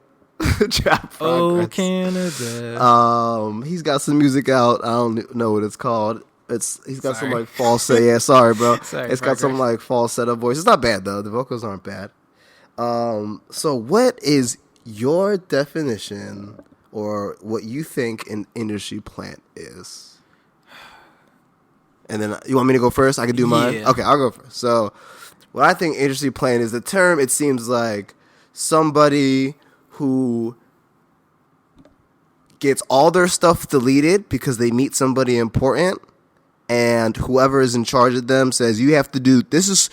Oh, Canada. He's got some music out. I don't know what it's called. He's got some like falsetto. Yeah, sorry, bro. It's got some like falsetto voice. It's not bad though. The vocals aren't bad. So what is your definition or what you think an industry plant is? And then you want me to go first? I can do mine. Yeah. Okay, I'll go first. So what I think industry plant is, the term, it seems like somebody who gets all their stuff deleted because they meet somebody important, and whoever is in charge of them says, you have to do this.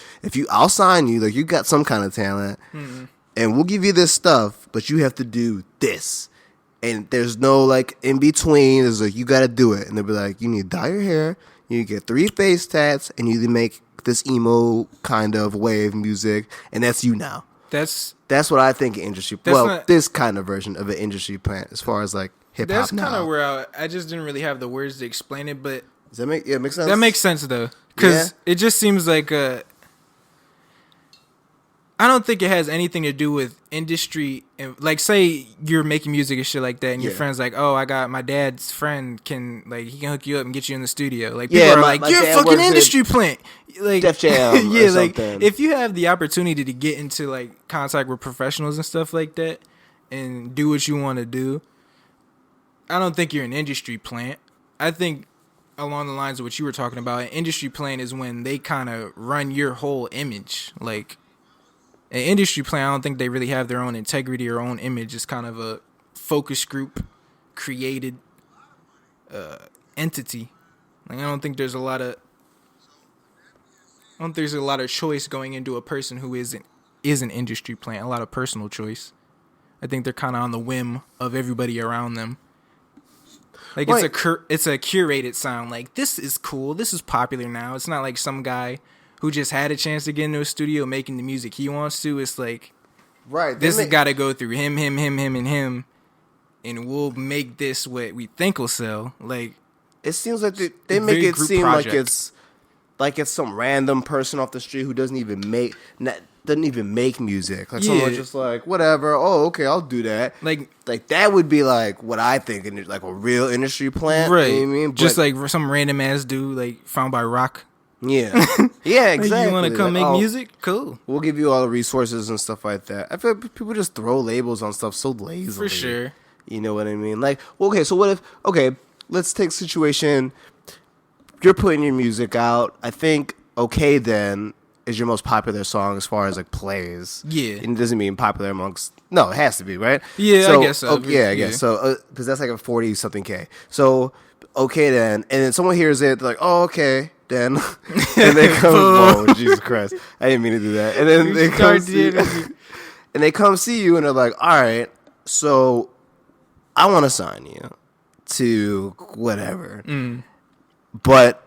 I'll sign you, like you got some kind of talent, and we'll give you this stuff, but you have to do this. And there's no like in between. There's like, you got to do it. And they'll be like, you need to dye your hair, you need to get 3 face tats, and you need to make this emo kind of wave music, and that's you now. That's what I think an industry. This kind of version of an industry plant, as far as like hip hop. That's kind of where I just didn't really have the words to explain it, but does that make sense? That makes sense though, because it just seems like I don't think it has anything to do with industry. Like, say you're making music and shit like that, and your friend's like, "Oh, I got my dad's friend he can hook you up and get you in the studio." Like, people are like, "You're a fucking industry plant." Like, Def Jam, yeah, or like something. if you have the opportunity to get into like contact with professionals and stuff like that, and do what you want to do, I don't think you're an industry plant. I think along the lines of what you were talking about, an industry plant is when they kind of run your whole image, like. An industry plan, I don't think they really have their own integrity or own image. It's kind of a focus group created entity. Like, I don't think there's a lot of choice going into a person who is an industry plant. A lot of personal choice. I think they're kind of on the whim of everybody around them. Like, it's a curated sound. Like, this is cool. This is popular now. It's not like some guy who just had a chance to get into a studio making the music he wants to. It's like, this has got to go through him, and him, and we'll make this what we think will sell. Like, it seems like they make it seem like it's like it's some random person off the street who doesn't even make music. Like someone's just like, whatever. Oh, okay, I'll do that. Like that would be like what I think, like a real industry plant, right? You know what I mean, just like some random ass dude like found by Rock. Yeah, yeah, exactly. Like, you want to come make music? Cool. We'll give you all the resources and stuff like that. I feel like people just throw labels on stuff so lazily. For sure. You know what I mean? Like, okay, so what if? Okay, let's take situation. You're putting your music out. I think "Okay Then" is your most popular song as far as like plays. Yeah, and it doesn't mean popular amongst. No, it has to be, right? Yeah, so, I guess so. Okay, I guess so. Because that's like a 40 something K. So "Okay Then," and then someone hears it, they're like, "Oh, okay." Then and they come. Whoa, Jesus Christ! I didn't mean to do that. And then they come see you, and they're like, "All right, so I want to sign you to whatever, but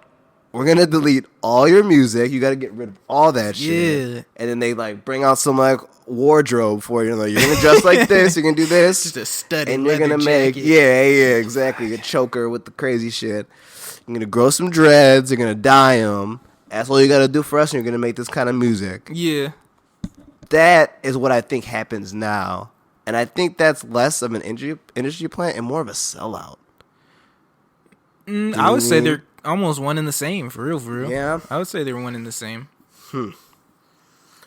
we're gonna delete all your music. You got to get rid of all that shit." Yeah. And then they like bring out some like wardrobe for you. Like, you're gonna dress like this. You're gonna do this. Just a studded and you're gonna jacket. yeah, exactly. A choker with the crazy shit. You're going to grow some dreads. You're going to dye them. That's all you got to do for us, and you're going to make this kind of music. Yeah. That is what I think happens now. And I think that's less of an industry plant and more of a sellout. I would say they're almost one and the same, for real. Yeah. I would say they're one and the same.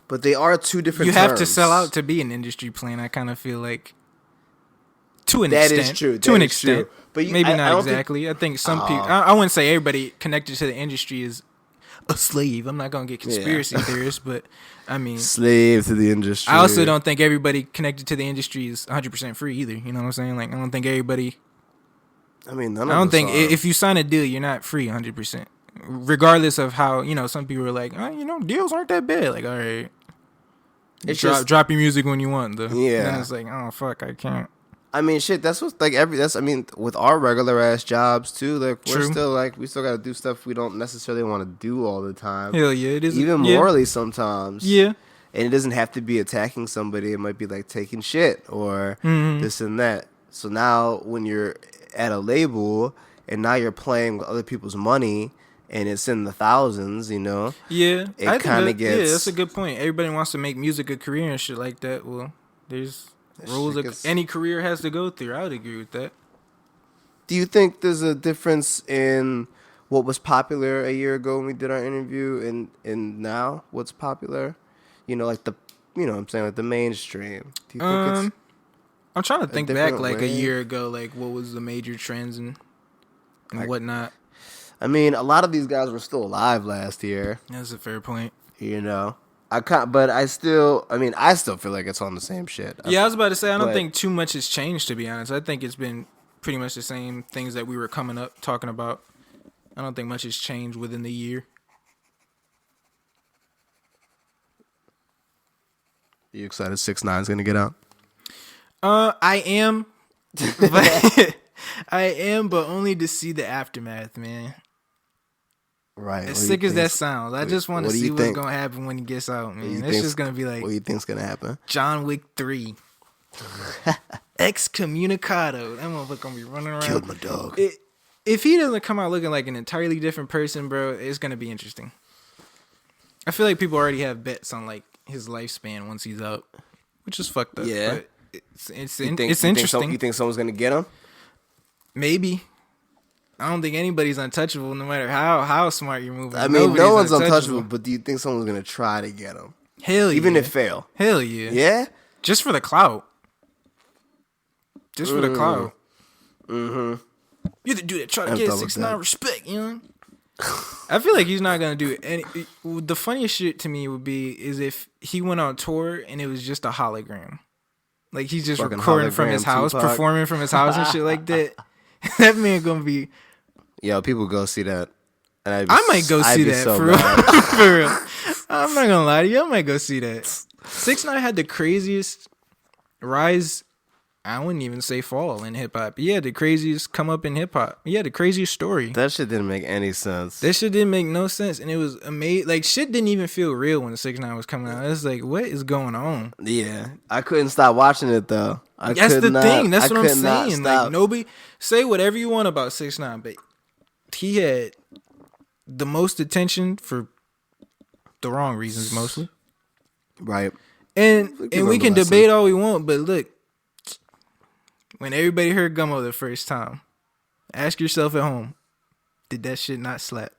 But they are two different You terms. have to sell out to be an industry plant, I kind of feel like. To an extent. That is true. To an extent. True. But maybe not exactly. I think some people... I wouldn't say everybody connected to the industry is a slave. I'm not going to get conspiracy theorists, but I mean... Slave to the industry. I also don't think everybody connected to the industry is 100% free either. You know what I'm saying? Like, I don't think everybody... I mean, if you sign a deal, you're not free 100%. Regardless of how, some people are like, deals aren't that bad. Like, all right. It's drop your music when you want, though. Yeah. And then it's like, oh, fuck, I can't. I mean, shit. That's what's like with our regular ass jobs too. Like we're still we still got to do stuff we don't necessarily want to do all the time. Hell yeah, it is even morally sometimes. Yeah, and it doesn't have to be attacking somebody. It might be like taking shit or this and that. So now when you're at a label and now you're playing with other people's money and it's in the thousands, Yeah, it kind of gets. Yeah, that's a good point. Everybody wants to make music a career and shit like that. Well, there's rules any career has to go through. I would agree with that. Do you think there's a difference in what was popular a year ago when we did our interview and now what's popular? Like what I'm saying, like the mainstream. Do you think it's I'm trying to think back like way? a year ago, like what was the major trends and whatnot. I mean, a lot of these guys were still alive last year. That's a fair point. But I still feel like it's on the same shit. Yeah, I was about to say, I don't think too much has changed, to be honest. I think it's been pretty much the same things that we were coming up talking about. I don't think much has changed within the year. You excited 6ix9ine is gonna get out? I am, but only to see the aftermath, man. Right. As sick as that sounds, I just want to see what's gonna happen when he gets out, man. It's just gonna be like, what do you think's gonna happen? John Wick 3. Excommunicado. That motherfucker gonna be running around. Killed my dog. If he doesn't come out looking like an entirely different person, bro, it's gonna be interesting. I feel like people already have bets on like his lifespan once he's out, which is fucked up. Yeah. But it's interesting. You think someone's gonna get him? Maybe. I don't think anybody's untouchable, no matter how smart you're moving. I mean, no one's untouchable, but do you think someone's gonna try to get him? Hell yeah. Even if fail? Hell yeah. Yeah? Just for the clout. Just for the clout. Mm-hmm. You're the dude that try to get 6ix9ine respect, I feel like he's not gonna do it. And the funniest shit to me would be is if he went on tour and it was just a hologram. Like he's just fucking recording from his house, Tupac. performing from his house and shit like that. That man gonna be... Yo, people go see that. And I might go see that, so for real. For real. I'm not gonna lie to you, I might go see that. 6ix9ine had the craziest rise, I wouldn't even say fall in hip-hop. He had the craziest come up in hip-hop. He had the craziest story. That shit didn't make any sense. That shit didn't make no sense, and it was amazing. Like, shit didn't even feel real when 6ix9ine was coming out. It was like, what is going on? Yeah. I couldn't stop watching it, though. That's the thing. That's what I'm saying. Stop. Like, nobody... Say whatever you want about 6ix9ine, but he had the most attention for the wrong reasons mostly. Right. And we can debate all we want, but look, when everybody heard Gummo the first time, ask yourself at home, did that shit not slap?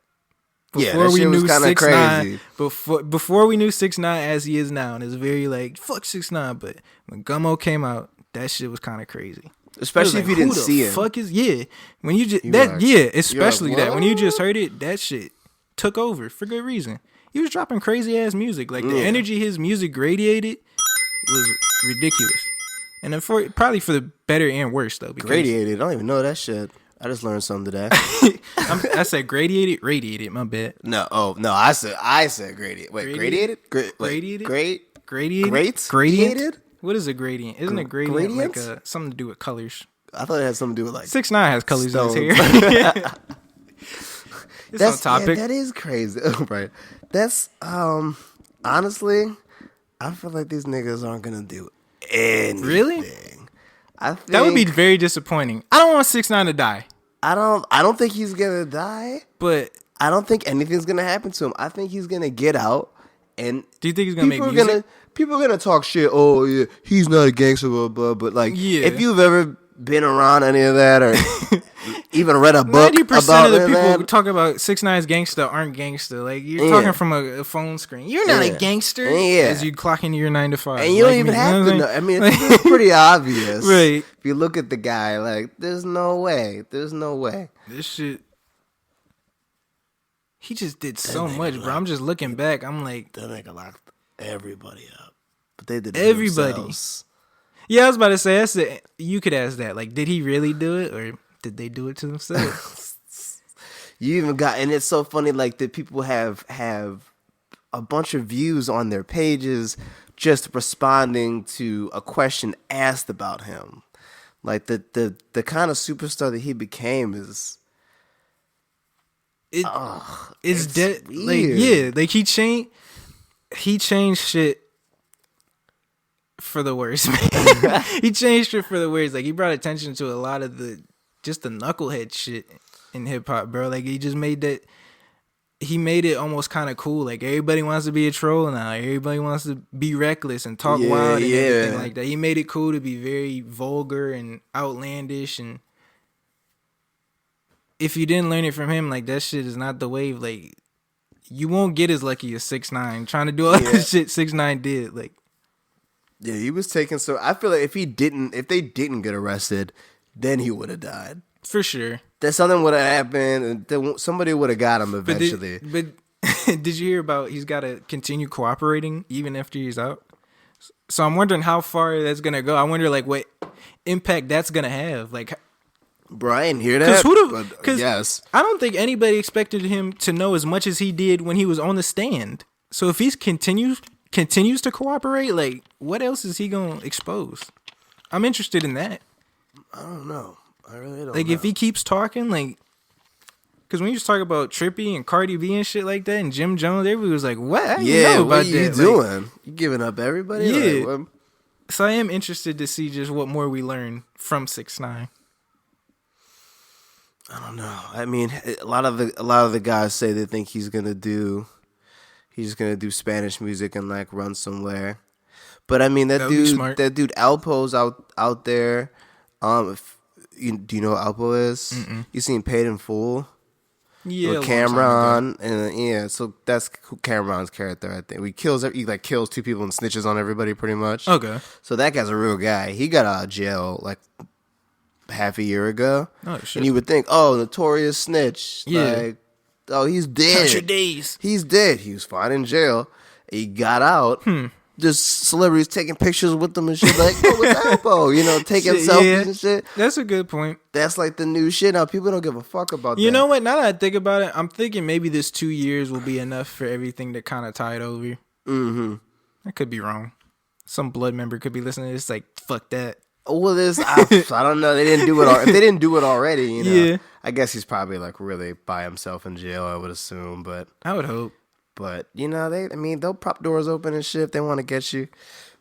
Before we knew 6ix9ine, before we knew 6ix9ine as he is now, and it's very like fuck 6ix9ine. But when Gummo came out, that shit was kind of crazy. Especially if you didn't see it. Fuck is when you just especially that when you just heard it, that shit took over for good reason. He was dropping crazy ass music. Like the energy his music radiated was ridiculous, and probably for the better and worse though. Radiated, I don't even know that shit. I just learned something today. I said radiated. My bad. No, I said gradient. Wait, gradiated? Gradient? What is a gradient? Isn't a gradient like something to do with colors? I thought it had something to do with like 6ix9ine has colors stones. In his hair. That's on topic. Yeah, that is crazy, right? That's honestly, I feel like these niggas aren't gonna do anything. Really? That would be very disappointing. I don't want 6ix9ine to die. I don't think he's gonna die. But I don't think anything's gonna happen to him. I think he's gonna get out. And do you think he's gonna make music? People are gonna talk shit. Oh yeah, he's not a gangster, blah blah. But like, if you've ever been around any of that or even read a book 90% of the people who talk about 6ix9ine's gangster aren't gangster. Like you're talking from a phone screen. You're not a gangster. As you clock into your 9 to 5, and you don't even have to know. I mean, it's pretty obvious, right? If you look at the guy, like, there's no way. This shit. He just did so much, bro. I'm just looking back. I'm like, that nigga locked everybody up, but they did everybody. Themselves. Yeah, I was about to say you could ask that. Like, did he really do it, or did they do it to themselves? You even got, and it's so funny. Like that, people have a bunch of views on their pages just responding to a question asked about him. Like the kind of superstar that he became is. It's dead. Like like he changed shit for the worse, man. He changed shit for the worse. Like he brought attention to a lot of the knucklehead shit in hip hop, bro. Like he just made that. He made it almost kind of cool. Like everybody wants to be a troll now. Everybody wants to be reckless and talk wild and everything like that. He made it cool to be very vulgar and outlandish. And if you didn't learn it from him, like that shit is not the wave. Like you won't get as lucky as 6ix9ine trying to do all that shit 6ix9ine did. Like, yeah, he was taking. So I feel like if they didn't get arrested, then he would have died for sure. That something would have happened, and somebody would have got him eventually. But did you hear about he's got to continue cooperating even after he's out? So I'm wondering how far that's gonna go. I wonder like what impact that's gonna have. Like, bro, I didn't hear that. Because yes, I don't think anybody expected him to know as much as he did when he was on the stand. So if he continues to cooperate, like what else is he gonna expose? I'm interested in that. I don't know. I really don't like know. If he keeps talking, like, because when you just talk about Trippie and Cardi B and shit like that and Jim Jones, everybody was like, what? I didn't know about what are you that. doing? Like, you giving up everybody? Yeah. Like, so I am interested to see just what more we learn from 6ix9ine. I don't know. I mean, a lot of the guys say they think he's gonna do Spanish music and like run somewhere. But I mean that dude Alpo's out there. Do you know what Alpo is? Mm-mm. You seen Paid in Full? Yeah, with Cameron, and so that's Cameron's character. I think he kills 2 people and snitches on everybody pretty much. Okay, so that guy's a real guy. He got out of jail like half a year ago. Oh shit! And you would think, oh, notorious snitch. Yeah. Like, oh, he's dead. Count your days. He's dead. He was fine in jail. He got out. Just celebrities taking pictures with them and shit. Like, oh, what's Alpo? You know, taking selfies and shit. That's a good point. That's like the new shit now. People don't give a fuck about that. You know what? Now that I think about it, I'm thinking maybe this 2 years will be enough for everything to kind of tide over. Mm-hmm. I could be wrong. Some blood member could be listening to this like, fuck that. Well, I don't know. They didn't do it. If they didn't do it already, you know. Yeah. I guess he's probably like really by himself in jail, I would assume. But I would hope. But, you know, they'll prop doors open and shit if they want to get you.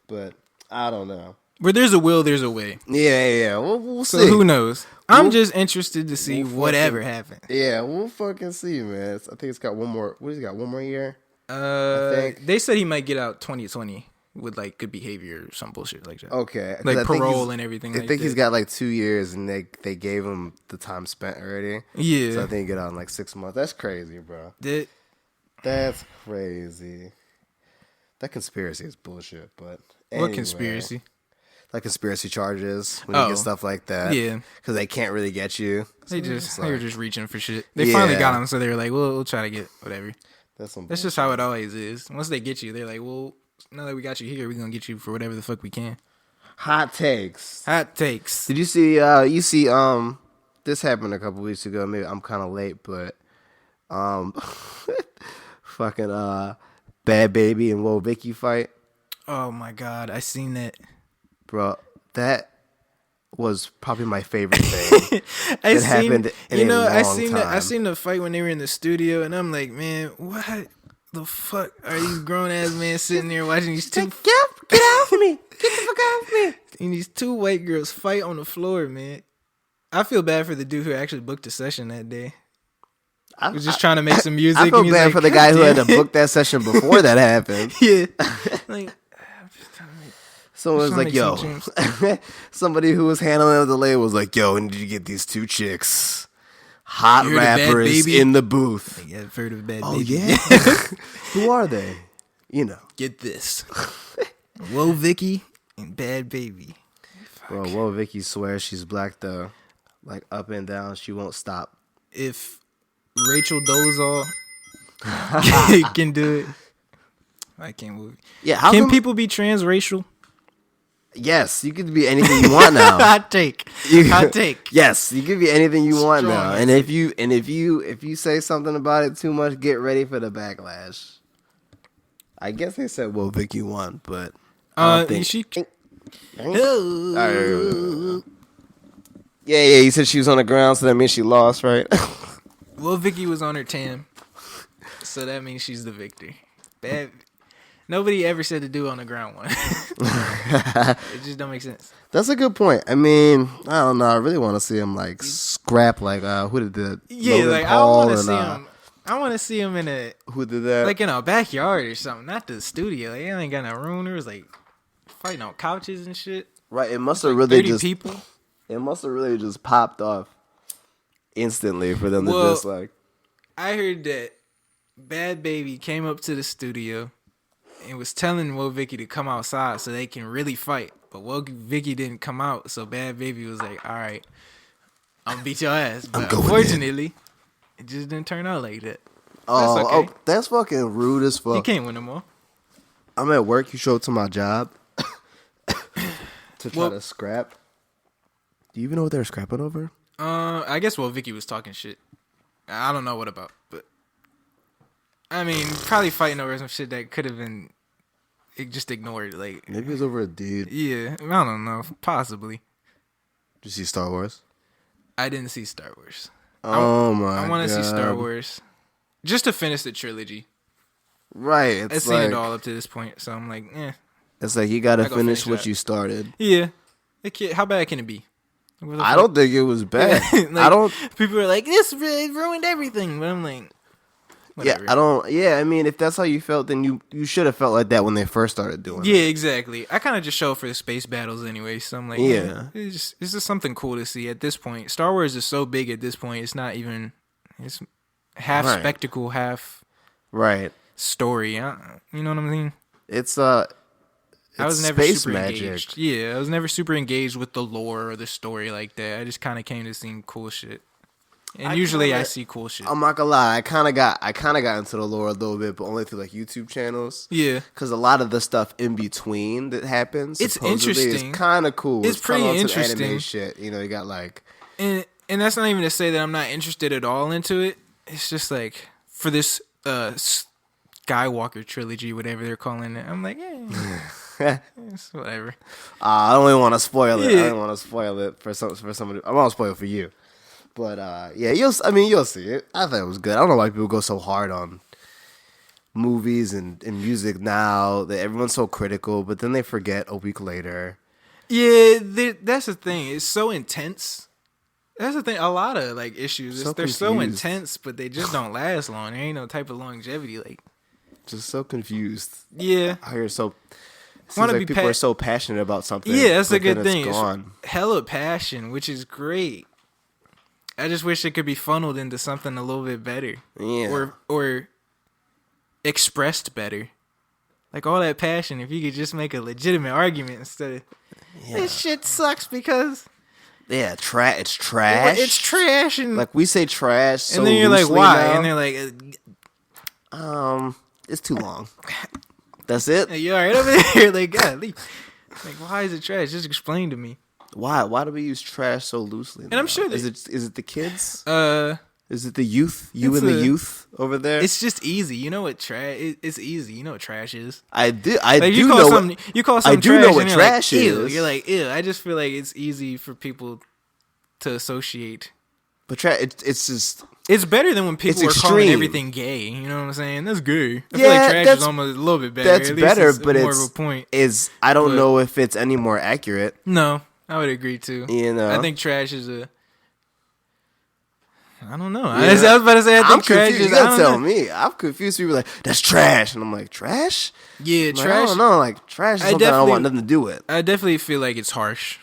But I don't know. Where there's a will, there's a way. Yeah. We'll So see. who knows? I'm just interested to see whatever happens. Yeah, we'll fucking see, man. I think it's got one more. What has he got? One more year? I think. They said he might get out 2020 with like good behavior or some bullshit like that. Okay, like parole and everything. I think he's got like 2 years, and they gave him the time spent already. Yeah, so I think he get out in like 6 months. That's crazy, bro. That's crazy. That conspiracy is bullshit. But anyway, what conspiracy? Like conspiracy charges when you get stuff like that. Yeah, because they can't really get you. They were just reaching for shit. They finally got him, so they were like, we'll try to get whatever. That's just how it always is. Once they get you, they're like, well, now that we got you here, we're gonna get you for whatever the fuck we can. Hot takes. Did you see? This happened a couple weeks ago. Maybe I'm kind of late, but fucking Bad Baby and Lil Vicky fight. Oh my god, I seen that, bro. That was probably my favorite thing. Happened in a long time. I seen the fight when they were in the studio, and I'm like, man, what the fuck are these grown ass men sitting there watching these two? Get off me! Get the fuck off me! And these two white girls fight on the floor, man. I feel bad for the dude who actually booked the session that day. He was just trying to make some music. I feel bad for the guy who had to book that session before that happened. Yeah, like. Someone was like, yo, somebody who was handling the delay was like, yo, when did you get these two chicks? Hot rappers in the booth. Yeah, I've heard of Bad Baby. Yeah. Who are they? You know. Get this. Whoa, Vicky and Bad Baby. Fuck. Bro, Whoa, Vicky swears she's black, though. Like, up and down, she won't stop. If Rachel Dolezal can do it, I can't move. Yeah, can people be transracial? Yes, you can be anything you want now. Hot take. Yes, you can be anything you want now. And if you say something about it too much, get ready for the backlash. I guess they said, well, Vicky won, but I don't think Yeah, you said she was on the ground, so that means she lost, right? Well, Vicky was on her tam, so that means she's the victor. Bad. Nobody ever said to do on the ground one. It just don't make sense. That's a good point. I mean, I don't know. I really want to see him like scrap like who did the Logan Paul I want to see him. I want to see him in a who did that like in a backyard or something, not the studio. Like, they ain't got no room. There was like fighting on couches and shit. Right. It must have really 30 people. It must have really just popped off instantly for them to just like. I heard that Bad Baby came up to the studio and was telling Whoa Vicky to come outside so they can really fight. But Whoa Vicky didn't come out, so Bad Baby was like, all right, I'm gonna beat your ass. But unfortunately, it just didn't turn out like that. That's okay. That's fucking rude as fuck. You can't win them all. I'm at work, you show up to my job to try to scrap. Do you even know what they're scrapping over? I guess Vicky was talking shit. I don't know what about, but I mean, probably fighting over some shit that could have been just ignored. Like maybe it was over a dude. Yeah, I don't know. Possibly. Did you see Star Wars? I didn't see Star Wars. Oh my god! I want to see Star Wars just to finish the trilogy. Right. I've seen it all up to this point, so I'm like, eh. It's like you gotta finish what you started. Yeah. How bad can it be? I don't think it was bad. Like, I don't. People are like, this really ruined everything, but I'm like, whatever. Yeah, I don't. Yeah, I mean, if that's how you felt, then you should have felt like that when they first started doing it. Yeah, exactly. I kind of just show for the space battles anyway, so I'm like, yeah, it's just something cool to see at this point. Star Wars is so big at this point; it's not even it's half spectacle, half story. You know what I mean? I was never super engaged. Yeah, I was never super engaged with the lore or the story like that. I just kind of came to see cool shit. And usually I see cool shit. I'm not gonna lie, I kind of got into the lore a little bit, but only through like YouTube channels. Yeah, because a lot of the stuff in between that happens, it's interesting. It's kind of cool. It's pretty interesting. Anime shit, you know, you got like, and that's not even to say that I'm not interested at all into it. It's just like for this Skywalker trilogy, whatever they're calling it. I'm like, it's whatever. I don't even want to spoil it. I don't want to spoil it for somebody. I want to spoil it for you. But you'll see it. I thought it was good. I don't know why people go so hard on movies and music now that everyone's so critical, but then they forget a week later Yeah, that's the thing. It's so intense. That's the thing. A lot of like issues. They're so intense, but they just don't last long. There ain't no type of longevity. Like, just so confused. Yeah, I hear so. Seems like people are so passionate about something. Yeah, that's a good thing. It's gone. It's hella passion, which is great. I just wish it could be funneled into something a little bit better. Yeah. Or expressed better. Like all that passion, if you could just make a legitimate argument instead of this shit sucks because it's trash. It's trash, and like we say trash. So and then you're like, why? Now. And they're like, it's too long. That's it. You all right over there? Like, God, like, why is it trash? Just explain to me. Why? Why do we use trash so loosely? And I'm sure is it the kids? Is it the youth? The youth over there? It's just easy. You know what trash? It's easy. You know what trash is. I do know. You call something. I do trash know what trash is. Ew. You're like, ew. I just feel like it's easy for people to associate. But it's just. It's better than when people are calling everything gay. You know what I'm saying? That's gay. I feel like trash is almost a little bit better. That's better, but more of a point. I don't know if it's any more accurate. No, I would agree too. You know, I think trash is a. I don't know. I was about to say I think trash is. You gotta tell me. I'm confused. People are like, that's trash, and I'm like, trash? Yeah, trash. I don't know. Like trash is something I don't want nothing to do with. I definitely feel like it's harsh.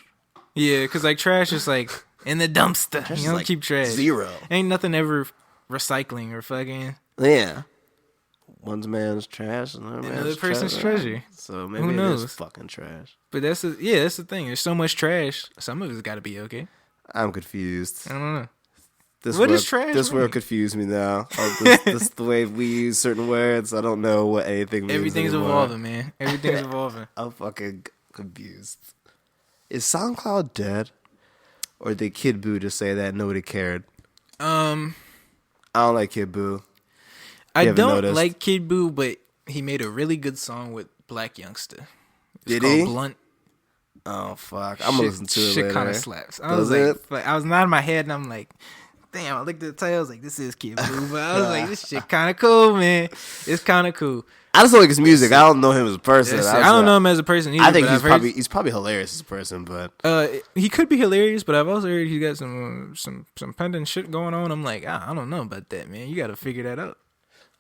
Yeah, because like trash is like in the dumpster. Trash you don't like keep trash. Zero. Ain't nothing ever recycling or fucking. Yeah. One's man's trash and another person's treasure. So maybe it is fucking trash. But that's the thing. There's so much trash. Some of it's got to be okay. I'm confused. I don't know. What is trash? This word confused me now. This the way we use certain words. I don't know what anything means. Everything's anymore. Evolving, man. Everything's evolving. I'm fucking confused. Is SoundCloud dead? Or did Kid Boo just say that nobody cared? I don't like Kid Boo. I don't like Kid Boo, but he made a really good song with Black Youngster. Did he? Blunt. Oh fuck! I'm gonna listen to it later. Shit kind of slaps. I was like, I was nodding my head and I'm like, damn. I looked at the title. I was like, this is Kid Boo, but I was like, this shit kind of cool, man. It's kind of cool. I just don't like his music. I don't know him as a person. I don't know him as a person either. I think he's probably hilarious as a person, but he could be hilarious. But I've also heard he got some pending shit going on. I'm like, I don't know about that, man. You got to figure that out.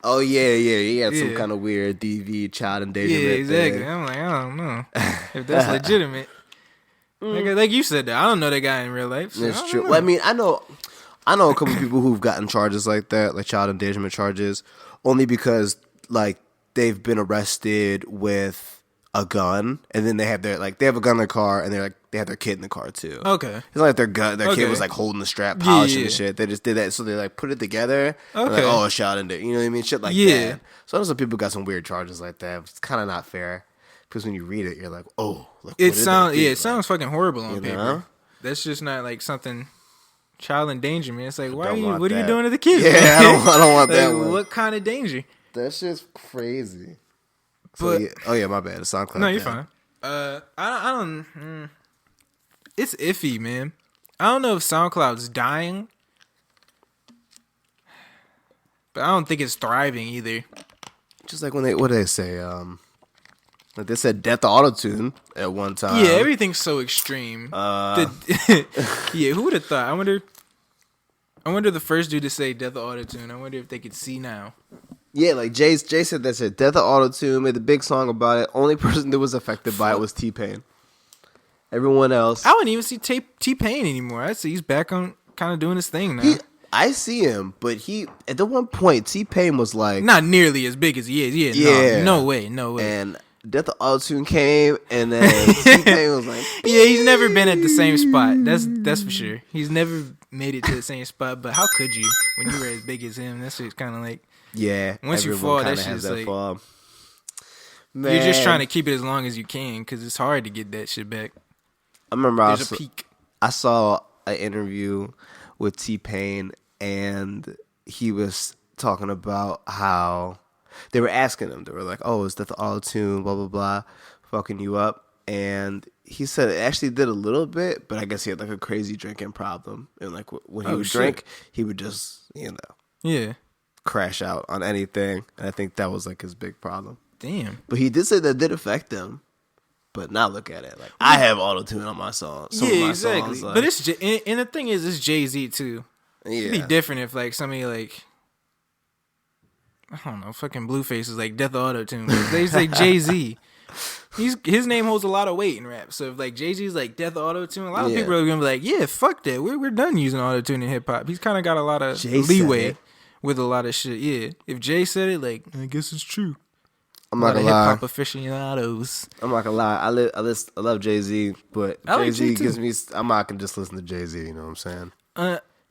Oh yeah. He had some kind of weird DV child endangerment. Yeah, exactly. Thing. I'm like, I don't know if that's legitimate. Like you said that. I don't know that guy in real life. So that's true. Well, I mean, I know a couple of people who've gotten charges like that, like child endangerment charges, only because like they've been arrested with a gun, and then they have a gun in their car, and they have their kid in the car too. Okay, it's not like their kid was like holding the strap, polishing the shit. They just did that, so they like put it together. Okay, like, oh, child endangerment, you know what I mean? Shit like that. So I know some people got some weird charges like that. It's kind of not fair. Because when you read it, you're like, "Oh, it sounds fucking horrible on paper." Know? That's just not like something child endangerment. It's like, what are you doing to the kids? Yeah, I don't want that one. What kind of danger? That's just crazy. But my bad. It's SoundCloud. No, you're fine. I don't. It's iffy, man. I don't know if SoundCloud's dying, but I don't think it's thriving either. Just like what do they say? Like they said death to autotune at one time. Yeah, everything's so extreme. Yeah, who would have thought? I wonder the first dude to say death to autotune. I wonder if they could see now. Yeah, like Jay said that said death to autotune, made a big song about it. Only person that was affected by it was T-Pain. Everyone else. I wouldn't even see T-Pain anymore. I see he's back on kind of doing his thing now. I see him, but at the one point T-Pain was like not nearly as big as he is. Yeah. No way. And Death of Autotune came, and then T-Pain was like, yeah, he's never been at the same spot. That's for sure. He's never made it to the same spot. But how could you when you were as big as him? That's just kind of like once you fall, that's just like fall. You're just trying to keep it as long as you can because it's hard to get that shit back. I remember I saw an interview with T-Pain, and he was talking about how. They were asking him. They were like, "Oh, is that the auto-tune? Blah blah blah, fucking you up?" And he said it actually did a little bit, but I guess he had like a crazy drinking problem, and like when he would drink, he would just crash out on anything. And I think that was like his big problem. Damn. But he did say that did affect him. But now look at it. Like I have auto-tune on my songs. Some of my exactly. songs, like, But it's and the thing is, it's Jay-Z too. yeah. It'd be different if like somebody like, I don't know, fucking Blueface is like Death Auto-Tune. They say Jay-Z. His name holds a lot of weight in rap. So if like Jay-Z's like Death Auto-Tune, a lot of people are gonna be like, yeah, fuck that. We're done using auto-tune in hip hop. He's kind of got a lot of leeway with a lot of shit. Yeah, if Jay said it, like, I guess it's true. I'm not gonna lie. Hip hop aficionados. I'm not gonna lie. I love Jay-Z, but Jay-Z gives me. I'm not gonna just listen to Jay-Z. You know what I'm saying?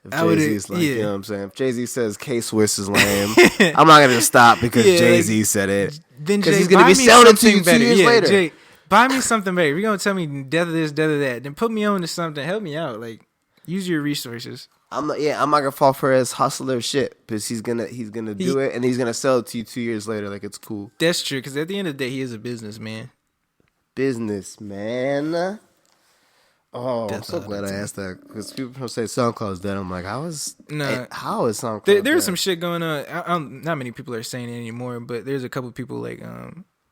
If Jay-Z's like, you know what I'm saying? If Jay-Z says K-Swiss is lame, I'm not gonna just stop because Jay-Z said it. Then Jay, he's gonna be selling it to you 2 years later. Jay, buy me something better. You're gonna tell me death of this, death of that. Then put me on to something. Help me out. Like, use your resources. I'm not gonna fall for his hustler shit because he's gonna do it and he's gonna sell it to you 2 years later like it's cool. That's true because at the end of the day, he is a businessman. Businessman. Oh, I'm so glad I asked that because people say SoundCloud is dead. I'm like, how is SoundCloud dead? There's some shit going on. Not many people are saying it anymore, but there's a couple people like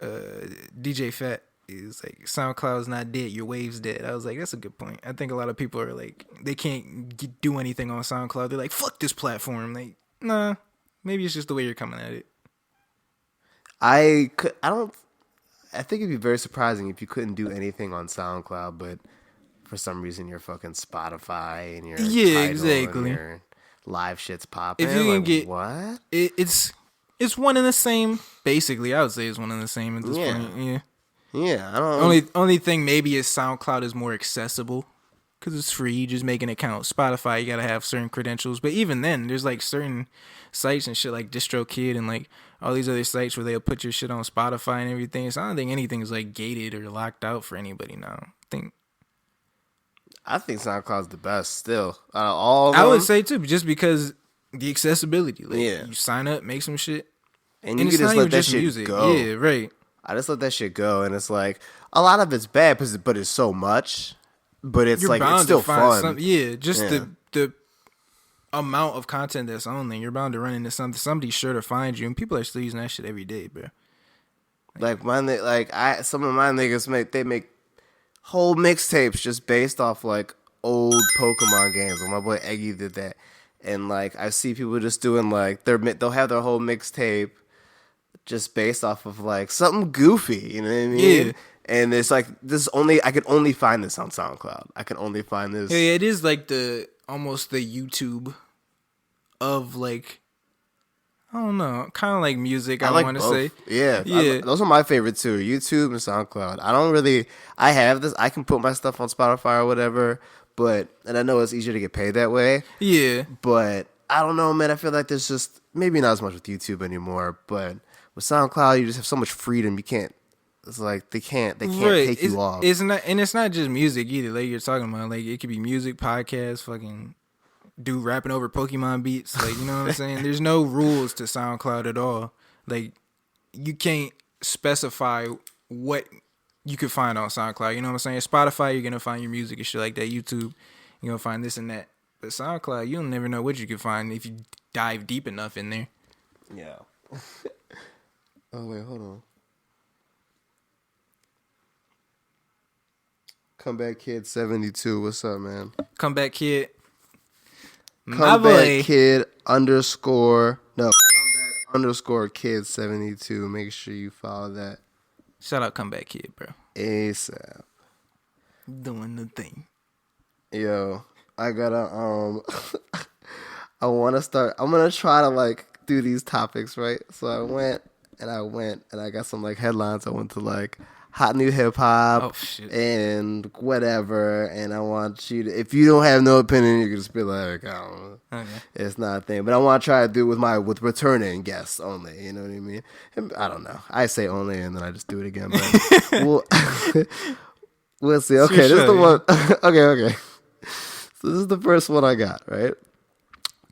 DJ Fat is like, SoundCloud's not dead, your wave's dead. I was like, that's a good point. I think a lot of people are like, they can't do anything on SoundCloud. They're like, fuck this platform. Like, nah, maybe it's just the way you're coming at it. I think it'd be very surprising if you couldn't do anything on SoundCloud, but for some reason you're fucking Spotify and your exactly and your live shit's popping. If you can get what? It's one and the same. Basically, I would say it's one and the same at this point. Yeah. I don't. Only thing maybe is SoundCloud is more accessible because it's free. You just make an account. Spotify, you gotta have certain credentials. But even then, there's like certain sites and shit like DistroKid and like all these other sites where they'll put your shit on Spotify and everything. So I don't think anything is like gated or locked out for anybody now. I think SoundCloud's the best still. All I would say too, just because the accessibility. Like, you sign up, make some shit, and you can just let that shit go. Yeah, right. I just let that shit go, and it's like a lot of it's bad, but it's so much. But it's like it's still fun. The amount of content that's on there, you're bound to run into something. Somebody's sure to find you, and people are still using that shit every day, bro. Some of my niggas make whole mixtapes just based off like old Pokemon games. Like my boy Eggy did that, and like I see people just doing like they'll have their whole mixtape just based off of like something goofy. You know what I mean? Yeah. And it's like I could only find this on SoundCloud. I can only find this. Yeah, it is like almost the YouTube of like, I don't know, kind of like music. I want to say, yeah. Those are my favorite too. YouTube and SoundCloud. I have this. I can put my stuff on Spotify or whatever, and I know it's easier to get paid that way. Yeah, but I don't know, man. I feel like there's just maybe not as much with YouTube anymore, but with SoundCloud, you just have so much freedom. You can't. It's like they can't take you off. It's not just music either. Like you're talking about, like it could be music, podcasts, fucking dude rapping over Pokemon beats. Like, you know what I'm saying? There's no rules to SoundCloud at all. Like you can't specify what you could find on SoundCloud. You know what I'm saying? Spotify, you're gonna find your music and shit like that. YouTube, you're gonna find this and that. But SoundCloud, you'll never know what you can find if you dive deep enough in there. Yeah. Oh wait, hold on. Comeback Kid 72. What's up, man? Comeback Kid. Comeback Kid _. No. Comeback _Kid 72. Make sure you follow that. Shout out Comeback Kid, bro. ASAP. Doing the thing. Yo, I gotta I wanna start. I'm gonna try to like do these topics, right? So I went and I got some like headlines. I went to like hot new hip hop and whatever, and I want you to, if you don't have no opinion, you can just be like, I don't know. Okay. It's not a thing. But I want to try to do it with returning guests only, you know what I mean? And I don't know. I say only and then I just do it again. But we'll see. Okay, this is the one. Okay. So this is the first one I got, right?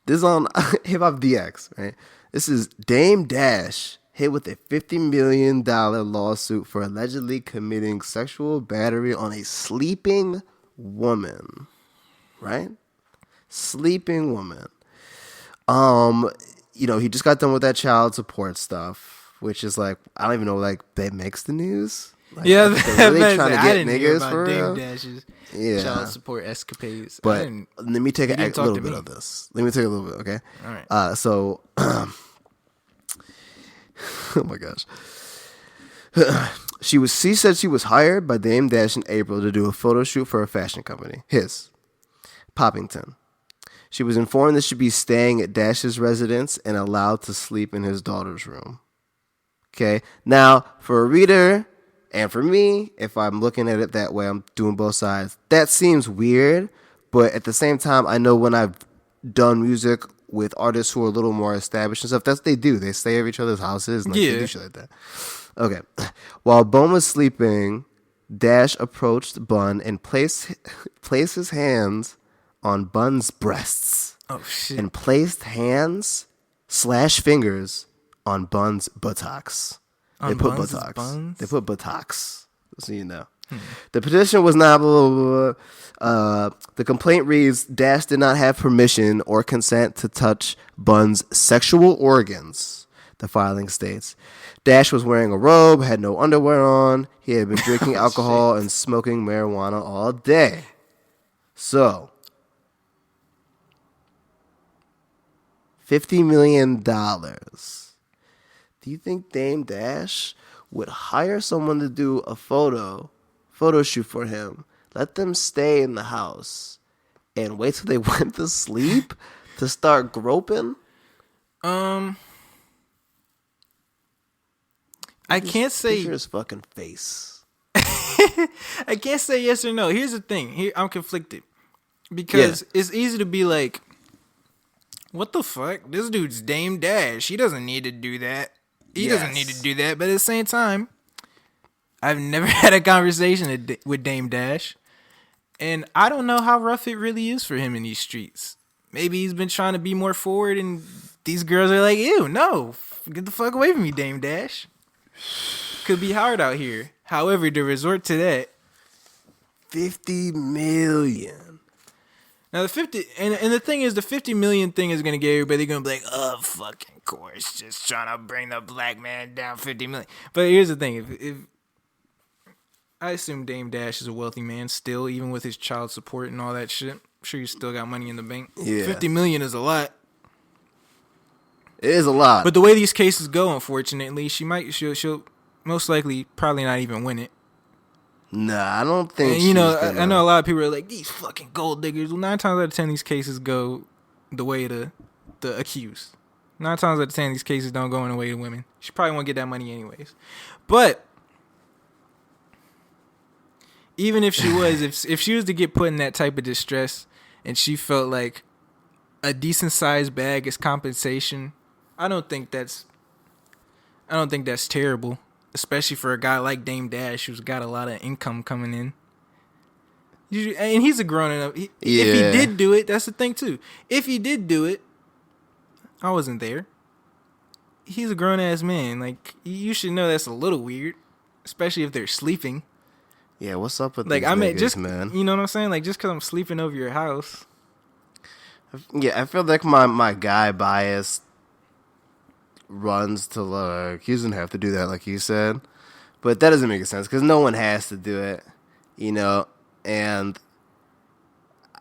This is on Hip Hop DX, right? This is Dame Dash hit with a $50 million lawsuit for allegedly committing sexual battery on a sleeping woman. Right? Sleeping woman. He just got done with that child support stuff, which is like, I don't even know, like, that makes the news. Like, Yeah, they're really trying to I get didn't hear niggas about for Dame real. Dash's Yeah. child support escapades. But let me take he a didn't talk little to bit me. of this. Let me take a little bit, okay? All right. So, oh my gosh. She said she was hired by Dame Dash in April to do a photo shoot for a fashion company, Poppington. She was informed that she'd be staying at Dash's residence and allowed to sleep in his daughter's room. Okay, now for a reader and for me, if I'm looking at it that way, I'm doing both sides. That seems weird, but at the same time, I know when I've done music with artists who are a little more established and stuff, that's what they do. They stay at each other's houses and they do shit like that. Okay, while Bone was sleeping, Dash approached Bun and placed his hands on Bun's breasts. Oh shit! And placed hands/fingers on Bun's buttocks. They put buttocks. They put buttocks. So you know. The petition was not blah, blah, blah. The complaint reads, Dash did not have permission or consent to touch Bun's sexual organs. The filing states. Dash was wearing a robe, had no underwear on. He had been drinking alcohol and smoking marijuana all day. So, $50 million. Do you think Dame Dash would hire someone to do a photo shoot for him, let them stay in the house, and wait till they went to sleep to start groping? I can't say. Picture his fucking face. I can't say yes or no. Here's the thing. I'm conflicted because it's easy to be like, "What the fuck? This dude's Dame Dash. He doesn't need to do that. He doesn't need to do that." But at the same time, I've never had a conversation with Dame Dash, and I don't know how rough it really is for him in these streets. Maybe he's been trying to be more forward, and these girls are like, "Ew, no, get the fuck away from me, Dame Dash." Could be hard out here. However, to resort to that, $50 million. now the 50 and the thing is, the 50 million thing is gonna get everybody gonna be like, "Oh, fucking course, just trying to bring the black man down 50 million." But here's the thing: if I assume Dame Dash is a wealthy man still, even with his child support and all that shit. I'm sure he's still got money in the bank. Yeah. 50 million is a lot. It is a lot. But the way these cases go, unfortunately, she'll most likely probably not even win it. Nah, I don't think. And, you know, I know a lot of people are like, these fucking gold diggers. Well, 9 times out of 10, these cases go the way of the accused. 9 times out of 10, these cases don't go in the way of women. She probably won't get that money anyways. But even if she was, if she was to get put in that type of distress and she felt like a decent sized bag is compensation, I don't think that's terrible, especially for a guy like Dame Dash who's got a lot of income coming in. And he's a grown up. If he did do it, that's the thing too. If he did do it, I wasn't there. He's a grown ass man. Like, you should know that's a little weird, especially if they're sleeping. Yeah, what's up with like these niggas, just man? You know what I'm saying? Like, just because I'm sleeping over your house. Yeah, I feel like my guy bias runs to like, he doesn't have to do that, like you said, but that doesn't make sense because no one has to do it, you know. And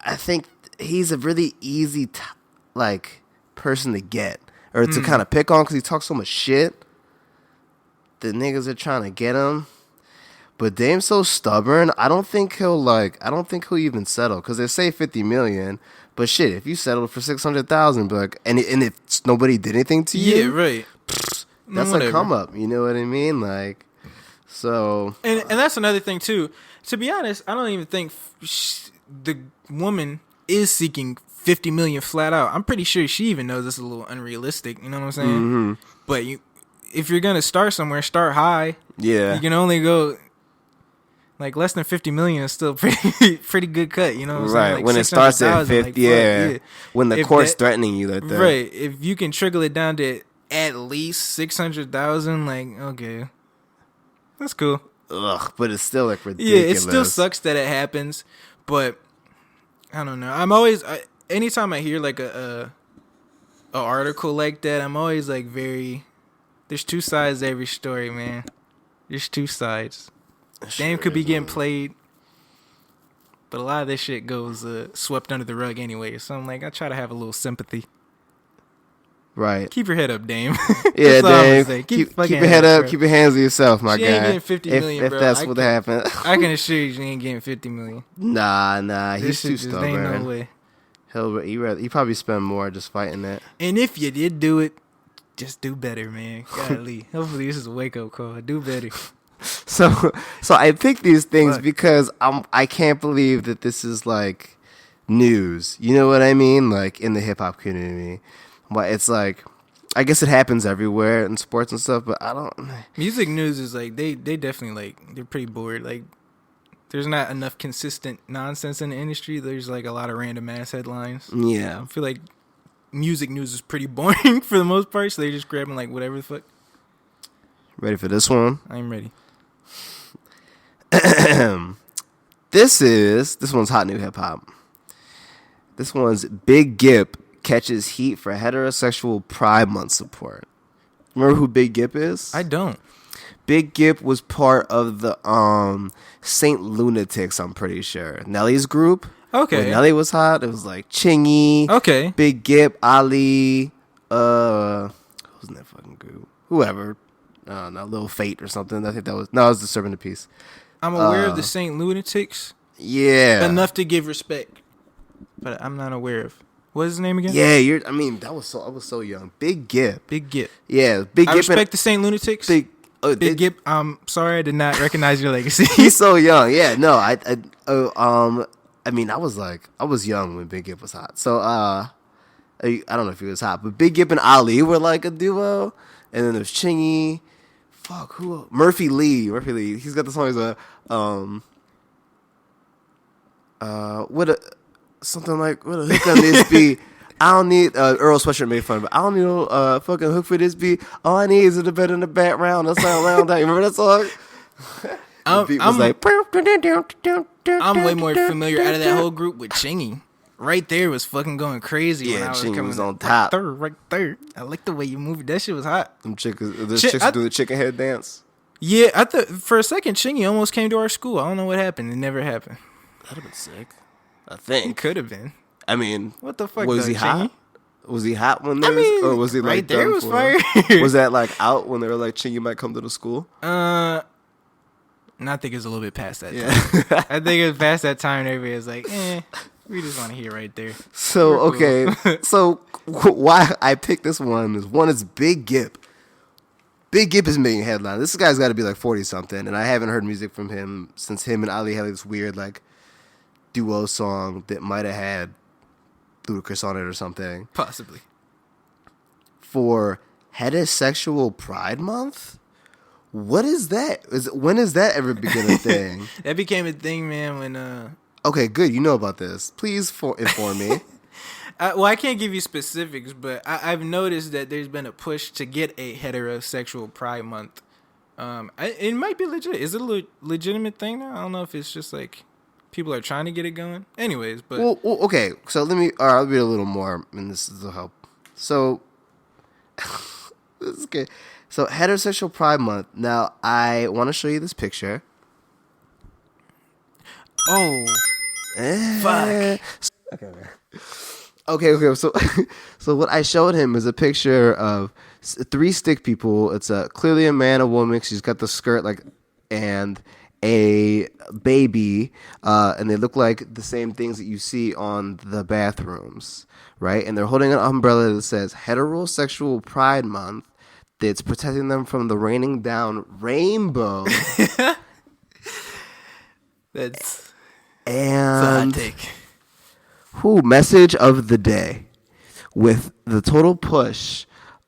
I think he's a really easy person to get or to kind of pick on because he talks so much shit. The niggas are trying to get him, but Dame's so stubborn. I don't think he'll even settle because they say 50 million. But shit, if you settled for 600,000, like, and if nobody did anything to you, Yeah, right. That's a come up. You know what I mean? Like, so. And that's another thing too. To be honest, I don't even think the woman is seeking 50 million flat out. I'm pretty sure she even knows it's a little unrealistic. You know what I'm saying? Mm-hmm. But if you're gonna start somewhere, start high. Yeah. You can only go. Like, less than 50 million is still pretty good cut, you know what I'm saying? Like, when it starts at 50, like, yeah. When the court's threatening you like that. Right. If you can trickle it down to at least 600,000, like, okay. That's cool. Ugh, but it's still like ridiculous. Yeah, it still sucks that it happens, but I don't know. I'm always, anytime I hear like a article like that, I'm always like there's two sides to every story, man. There's two sides. Dame could be getting played, but a lot of this shit goes swept under the rug anyway. So I'm like, I try to have a little sympathy. Right. Keep your head up, Dame. Yeah, Dame. Keep Keep your head up. bro. Keep your hands to yourself, my she guy. She ain't getting 50 million, if bro. that's what happened. I can assure you she ain't getting 50 million. Nah. This He's too shit just ain't stubborn. no way. He probably spend more just fighting that. And if you did do it, just do better, man. Golly. Hopefully this is a wake-up call. Do better. So I pick these things because I can't believe that this is like news. You know what I mean? Like in the hip hop community. But it's like, I guess it happens everywhere in sports and stuff, but I don't. Music news is like, they definitely like, they're pretty bored. Like, there's not enough consistent nonsense in the industry. There's like a lot of random ass headlines. Yeah. I feel like music news is pretty boring for the most part, so they're just grabbing like whatever the fuck. Ready for this one? I'm ready. This one's hot new hip hop. This one's Big Gip catches heat for heterosexual Pride Month support. Remember who Big Gip is? I don't. Big Gip was part of the Saint Lunatics, I'm pretty sure. Nelly's group. Okay. When Nelly was hot, it was like Chingy. Okay. Big Gip, Ali, who's in that fucking group? Whoever. No, Lil Fate or something. I think it was Disturbing the Peace. I'm aware of the Saint Lunatics. Yeah. Enough to give respect. But I'm not aware of. What's his name again? Yeah, I was so young. Big Gip. Big Gip. Yeah, Big Gip. I respect the Saint Lunatics. Big Gip. I'm sorry I did not recognize your legacy. He's so young. Yeah, no, I was young when Big Gip was hot. So I don't know if he was hot, but Big Gip and Ali were like a duo, and then there's Chingy. Fuck, who? Murphy Lee. He's got the song. What a hook on this beat. I don't need Earl Sweatshirt made fun, but I don't need no fucking hook for this beat. All I need is a bit in the background. That's not loud. You remember that song? I'm way more familiar out of that whole group with Chingy. Right there was fucking going crazy. Yeah, when I was Chingy coming was on top. Right there. I like the way you move it. That shit was hot. Them chicks do the chicken head dance. Yeah, I thought for a second Chingy almost came to our school. I don't know what happened. It never happened. That'd have been sick. I think It could have been. I mean, what the fuck? Was he hot? Was he hot when there or was he like right there was fire? Was that like out when they were like, Chingy might come to the school? I think it's a little bit past that time. Yeah. I think it's past that time and everybody was like, we just want to hear right there. So, okay. So, why I picked this one is Big Gip. Big Gip is making headlines. This guy's got to be like 40-something, and I haven't heard music from him since him and Ali had this weird like duo song that might have had Ludacris on it or something. Possibly. For heterosexual Pride Month? What is that? When is that ever become a thing? That became a thing, man, when... Okay, good. You know about this. Please inform me. I can't give you specifics, but I've noticed that there's been a push to get a heterosexual Pride Month. It might be legit. Is it a legitimate thing now? I don't know if it's just like people are trying to get it going. Anyways, but... Well, okay. So I'll read a little more, and this will help. So, this is good. So, heterosexual Pride Month. Now, I want to show you this picture. Oh. Fuck. Okay. So what I showed him is a picture of 3 stick people. It's clearly a man, a woman. She's got the skirt and a baby, and they look like the same things that you see on the bathrooms, right? And they're holding an umbrella that says Heterosexual Pride Month. That's protecting them from the raining down rainbow. That's and a hot take. Message of the day. With the total push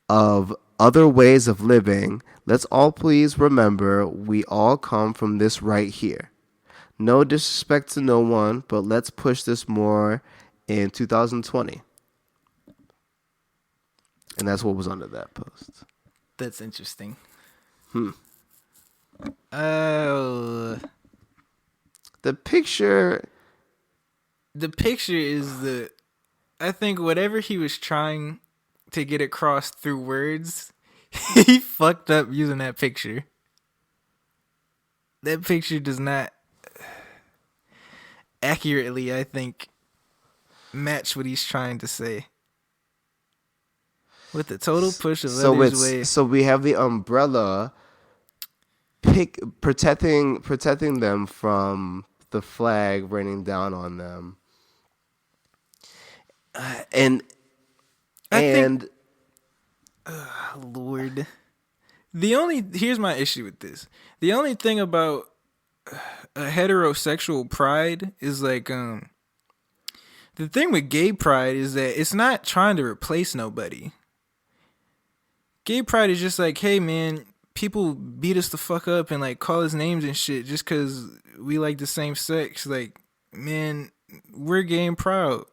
of other ways of living, let's all please remember we all come from this right here. No disrespect to no one, but let's push this more in 2020. And that's what was under that post. That's interesting. The picture is I think whatever he was trying to get across through words, he fucked up using that picture. that picture does not accurately, I think, match what he's trying to say. With the total push of others' way. So we have the umbrella protecting them from the flag raining down on them. Lord. Here's my issue with this. The only thing about a heterosexual pride is like, the thing with gay pride is that it's not trying to replace nobody. Gay pride is just like, hey man, people beat us the fuck up and like call us names and shit just because we like the same sex. Like, man, we're gay and proud.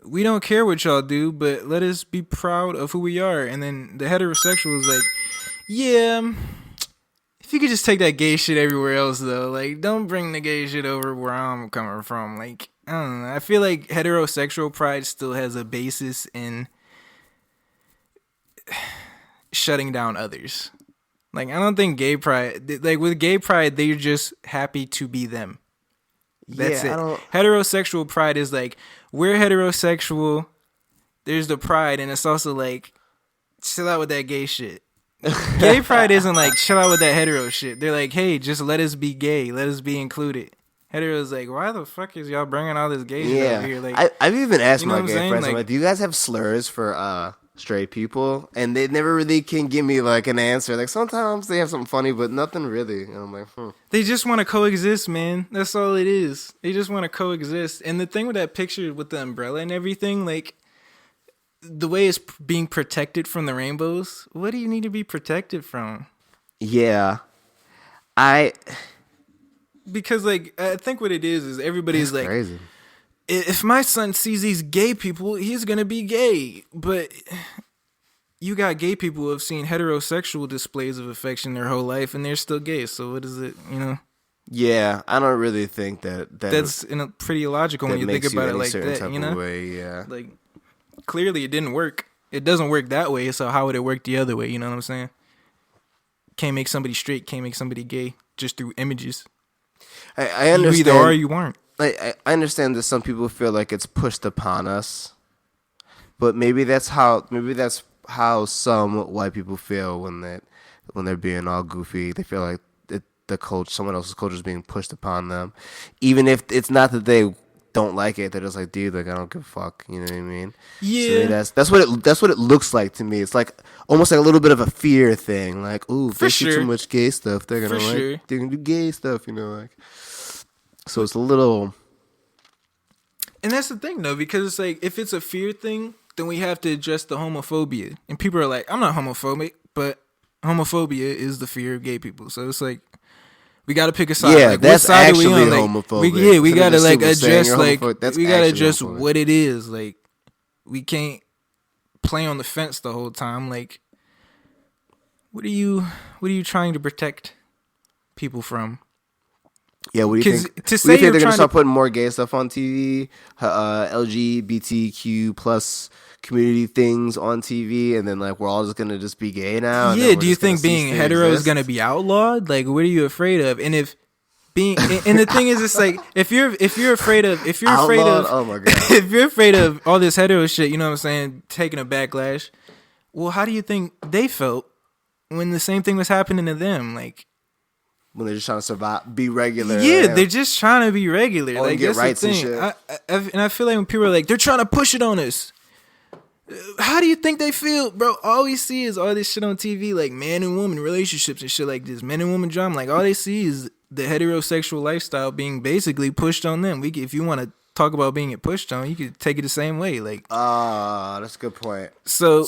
We don't care what y'all do, but let us be proud of who we are. And then the heterosexual is like, yeah, if you could just take that gay shit everywhere else though, like don't bring the gay shit over where I'm coming from. Like, I don't know. I feel like heterosexual pride still has a basis in shutting down others. Like, I don't think gay pride, like with gay pride, they're just happy to be them. That's it. Heterosexual pride is like, we're heterosexual, there's the pride, and it's also like, chill out with that gay shit. Gay pride isn't like, chill out with that hetero shit. They're like, hey, just let us be gay, let us be included. Hetero's like, why the fuck is y'all bringing all this gay shit over here? Like, I've even asked my gay friends, like, I'm like, do you guys have slurs for straight people? And they never really can give me like an answer. Like sometimes they have something funny, but nothing really. And I'm like, They just want to coexist, man. That's all it is. They just want to coexist. And the thing with that picture with the umbrella and everything, like the way it's being protected from the rainbows, what do you need to be protected from? Yeah. Because like, I think what it is everybody's like, crazy. If my son sees these gay people, he's going to be gay. But you got gay people who have seen heterosexual displays of affection their whole life, and they're still gay. So what is it, you know? Yeah, I don't really think that's pretty illogical when you think about it like that, you know? Way, yeah. Like, clearly it didn't work. It doesn't work that way, so how would it work the other way, you know what I'm saying? Can't make somebody straight, can't make somebody gay, just through images. I understand. You either are or you aren't. I understand that some people feel like it's pushed upon us, but maybe that's how some white people feel when they're being all goofy. They feel like someone else's culture is being pushed upon them, even if it's not that they don't like it. They're just like, dude, like I don't give a fuck. You know what I mean? Yeah. So that's what it looks like to me. It's like almost like a little bit of a fear thing. Like, ooh, if they see too much gay stuff, they're gonna they're gonna do gay stuff. You know, like. So it's a little... And that's the thing, though, because it's like, if it's a fear thing, then we have to address the homophobia. And people are like, I'm not homophobic, but homophobia is the fear of gay people. So it's like, we got to pick a side. Yeah, like, that's what side actually are we on? Like, homophobic. We got to, like, address, like, that's we got to address homophobic. what it is. Like, we can't play on the fence the whole time. Like, what are you trying to protect people from? Yeah, what do you think? To say they're going to start to putting more gay stuff on TV, LGBTQ plus community things on TV, and then like we're all just going to just be gay now? Yeah, do you think being hetero is going to be outlawed? Like, what are you afraid of? And if being and the thing is, it's like if you're afraid of oh my god, if you're afraid of all this hetero shit, you know what I'm saying, taking a backlash. Well, how do you think they felt when the same thing was happening to them? Like, when they're just trying to survive, be regular. Yeah, they're just trying to be regular. Like, get that's rights the and thing. shit. And I feel like when people are like, they're trying to push it on us. How do you think they feel, bro? All we see is all this shit on TV, like man and woman relationships and shit like this, man and woman drama. Like, all they see is the heterosexual lifestyle being basically pushed on them. If you want to talk about being pushed on, you could take it the same way. Like, that's a good point. So,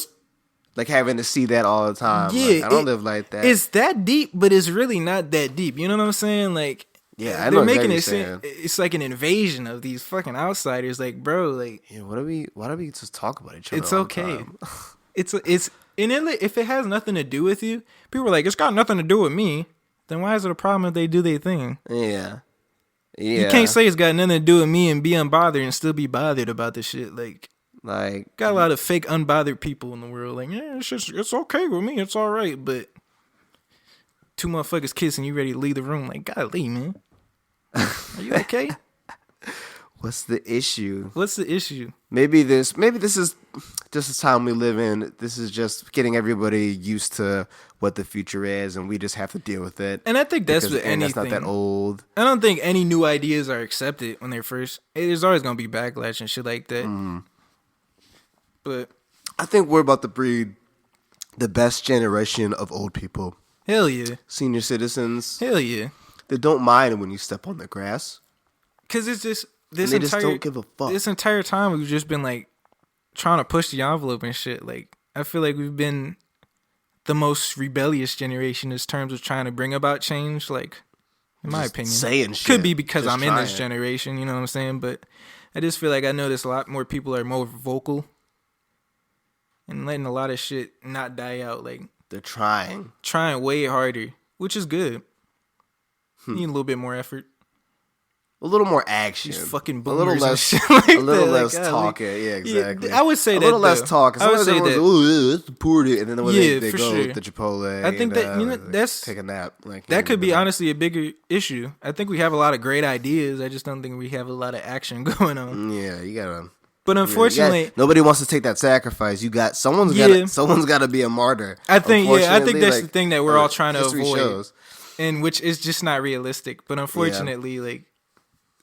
like having to see that all the time. Yeah, like, I don't live like that. It's that deep, but it's really not that deep. You know what I'm saying? Like, yeah, I know they're making exactly it seem it's like an invasion of these fucking outsiders. Like, bro, like, yeah, why do we just talk about each other? It's all okay. The time? it's if it has nothing to do with you, people are like, it's got nothing to do with me. Then why is it a problem if they do their thing? Yeah. You can't say it's got nothing to do with me and be unbothered and still be bothered about the shit. Like, got a lot of fake unbothered people in the world. Like, yeah, it's okay with me. It's all right. But two motherfuckers kissing, you ready to leave the room. Like, golly, man. Are you okay? What's the issue? What's the issue? Maybe this is just the time we live in. This is just getting everybody used to what the future is, and we just have to deal with it. And I think that's with anything. That's not that old. I don't think any new ideas are accepted when they're first. There's always gonna be backlash and shit like that. But I think we're about to breed the best generation of old people. Hell yeah. Senior citizens. Hell yeah. They don't mind when you step on the grass. Because it's just they just don't give a fuck. This entire time we've just been like trying to push the envelope and shit. Like, I feel like we've been the most rebellious generation in terms of trying to bring about change. Like, in my opinion, saying shit. Could be because just I'm in this generation, you know what I'm saying? But I just feel like I notice a lot more people are more vocal and letting a lot of shit not die out. Like, they're trying way harder, which is good. Need a little bit more effort. A little more action. These fucking boomers. A little less, like a little less talking. Yeah, exactly. Yeah, I would say a that. little less talk. I would say that. Oh, it's the poor dude. And then when they go sure. to Chipotle. I think that that's take a nap. Like, that could be honestly a bigger issue. I think we have a lot of great ideas. I just don't think we have a lot of action going on. Yeah, you gotta. But unfortunately, nobody wants to take that sacrifice. You got someone's got to be a martyr. I think that's the thing that we're all trying to avoid, shows. And which is just not realistic. But unfortunately, like,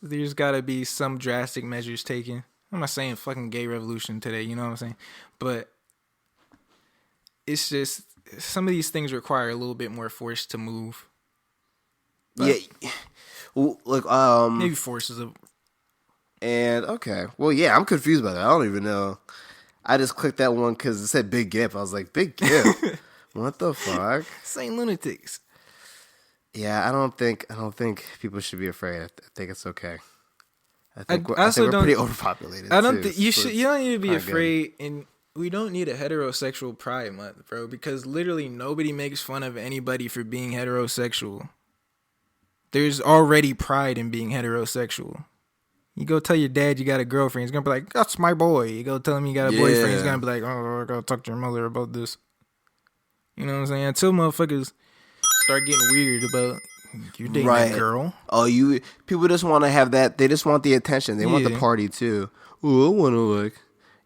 there's got to be some drastic measures taken. I'm not saying fucking gay revolution today, you know what I'm saying? But it's just some of these things require a little bit more force to move. But well, like maybe forces of. And okay, well, yeah, I'm confused by that. I don't even know. I just clicked that one because it said Big Gip. I was like, Big Gip? What the fuck? Same lunatics. Yeah, I don't think people should be afraid. I think it's okay. I think we're pretty overpopulated. I don't think you should. You don't need to be afraid, and we don't need a heterosexual pride month, bro. Because literally nobody makes fun of anybody for being heterosexual. There's already pride in being heterosexual. You go tell your dad you got a girlfriend, he's gonna be like, "That's my boy." You go tell him you got a boyfriend, he's gonna be like, "Oh, I gotta talk to your mother about this." You know what I'm saying? Until motherfuckers start getting weird about you dating a girl. Oh, people just want to have that. They just want the attention. They want the party too. Oh, I want to like.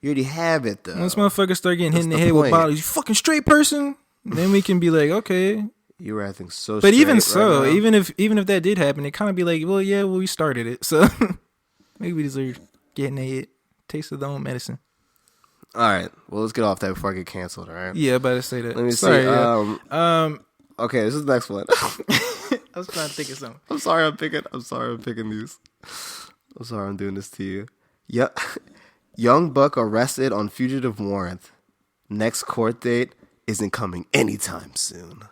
You already have it though. Once motherfuckers start getting hit in the head with bottles, you fucking straight person. Then we can be like, okay. You were acting so. But even so, even if that did happen, it kind of be like, well, yeah, we started it, so maybe we deserve getting a hit. Taste of their own medicine. All right. Well, let's get off that before I get canceled. All right. Yeah, about to say that. Let me see. Okay, this is the next one. I was trying to think of something. I'm sorry I'm picking these. I'm sorry I'm doing this to you. Yeah. Young buck arrested on fugitive warrant. Next court date isn't coming anytime soon.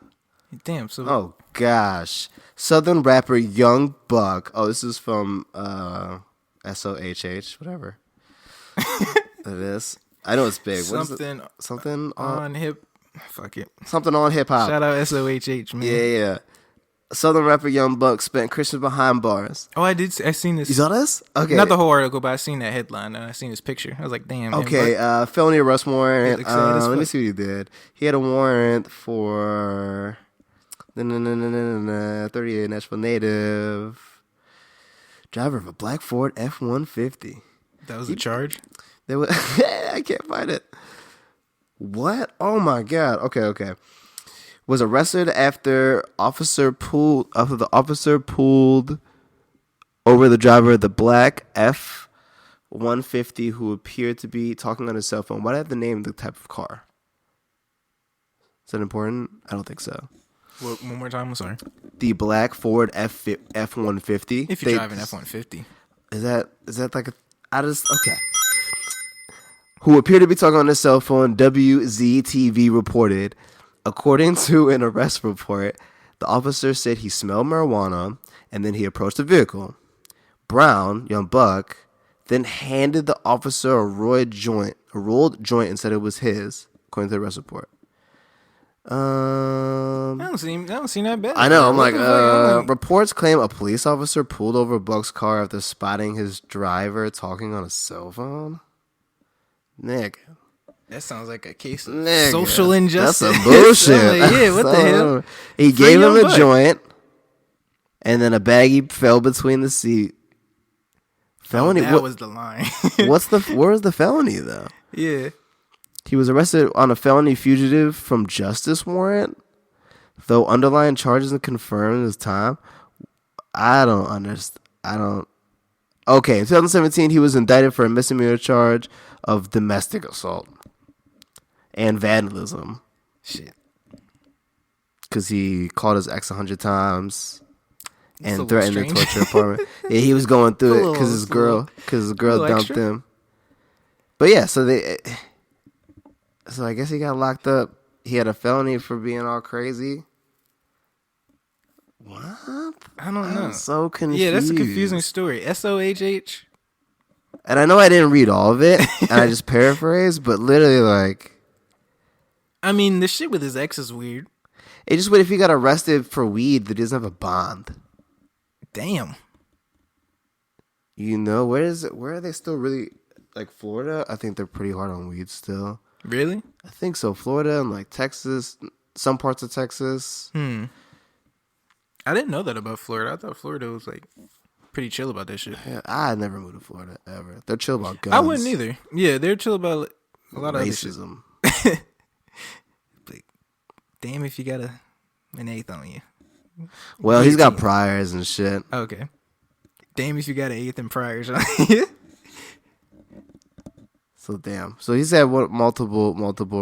Damn. So. Oh gosh. Southern rapper Young Buck. Oh, this is from SOHH, whatever. It is. I know it's big. Something on hip. Fuck it. Something on hip hop. Shout out SOHH, man. Yeah. Southern rapper Young Buck spent Christmas behind bars. Oh, I seen this. You saw this? Okay. Not the whole article, but I seen that headline and I seen his picture. I was like, damn. Okay, felony arrest warrant. Let me see what he did. He had a warrant for 38 Nashville native. Driver of a black Ford F-150. That was a charge? I can't find it. What? Oh my god. Okay. Was arrested after the officer pulled over the driver of the black F-150 who appeared to be talking on his cell phone. Why did I have to name the type of car? Is that important? I don't think so. One more time, I'm sorry. The black Ford F-150. If you're driving F-150. Is that like okay. Who appeared to be talking on his cell phone, WZTV reported. According to an arrest report, the officer said he smelled marijuana and then he approached the vehicle. Brown, Young Buck, then handed the officer a rolled joint and said it was his, according to the arrest report. I don't seem that bad. I know. I'm like, reports claim a police officer pulled over Buck's car after spotting his driver talking on a cell phone. Nick, That sounds like a case of Nigga, social injustice. That's some bullshit. Like, yeah, what the hell? He Free gave him Young a Buck. joint, and then a baggie fell between the seat. Felony. That was the line. Where was the felony though? Yeah. He was arrested on a felony fugitive from justice warrant, though underlying charges and confirmed his time. I don't understand. Okay, in 2017, he was indicted for a misdemeanor charge of domestic assault and vandalism. Shit. Because he called his ex 100 times That's a and little threatened to strange. torture apartment. Yeah, he was going through it because his girl dumped extra. him. But yeah, so I guess he got locked up. He had a felony for being all crazy. What? I don't know. I'm so confused. Yeah, that's a confusing story. SOHH. And I know I didn't read all of it, and I just paraphrased, but literally, like, I mean, the shit with his ex is weird. it's just weird if he got arrested for weed that doesn't have a bond. Damn. You know, where are they still really, like, Florida? I think they're pretty hard on weed still. Really? I think so. Florida and, like, Texas, some parts of Texas. I didn't know that about Florida. I thought Florida was like pretty chill about that shit. Yeah, I never moved to Florida, ever. They're chill about guns. I wouldn't either. Yeah, they're chill about a lot of racism. other shit. Like, damn if you got an eighth on you. Well, he's got 18. priors and shit. Okay. Damn if you got an eighth and priors on you. So damn. So he's had multiple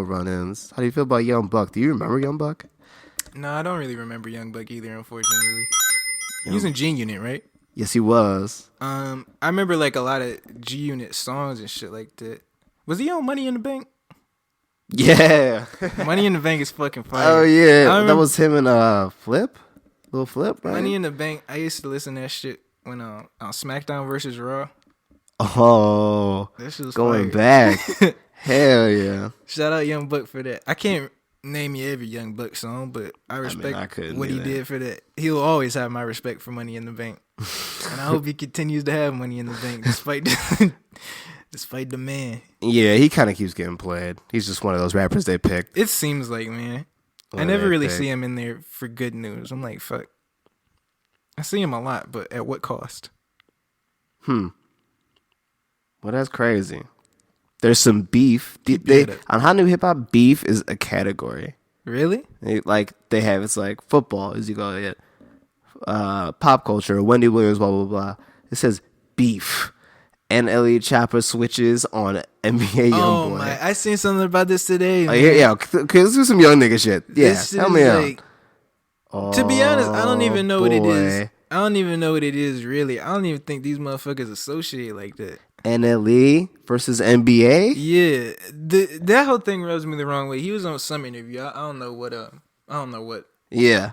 run-ins. How do you feel about Young Buck? Do you remember Young Buck? No, I don't really remember Young Buck either, unfortunately. He was in G Unit, right? Yes, he was. I remember like a lot of G Unit songs and shit like that. Was he on Money in the Bank? Yeah. Money in the Bank is fucking fire. Oh yeah, I remember- that was him and Flip, Lil Flip, right? Money in the Bank. I used to listen to that shit when on SmackDown versus Raw. Oh, That shit was going fire. back. Hell yeah. Shout out Young Buck for that. I can't name you every Young Buck song, but I respect I couldn't what he either. did for that. He'll always have my respect for Money in the Bank, and I hope he continues to have Money in the Bank despite despite the man. Yeah, he kind of keeps getting played. He's just one of those rappers they picked. It seems like, man. I Well, never they really pick. see him in there for good news. I'm like, fuck. I see him a lot, but at what cost? Well, that's crazy. There's some beef. Keep They it up. on Hot New Hip Hop, beef is a category. Really? They have it's like football, as you call it, pop culture, Wendy Williams, blah blah blah. It says beef. NLE Chopper switches on NBA YoungBoy. Oh my! I seen something about this today. Oh, yeah. Okay, let's do some young nigga shit. Yeah, This shit help is me out. like- To be honest, I don't even know what it is. boy. I don't even know what it is really. I don't even think these motherfuckers associate like that. NLE versus NBA. Yeah, that whole thing rubs me the wrong way. He was on some interview. I don't know what Yeah,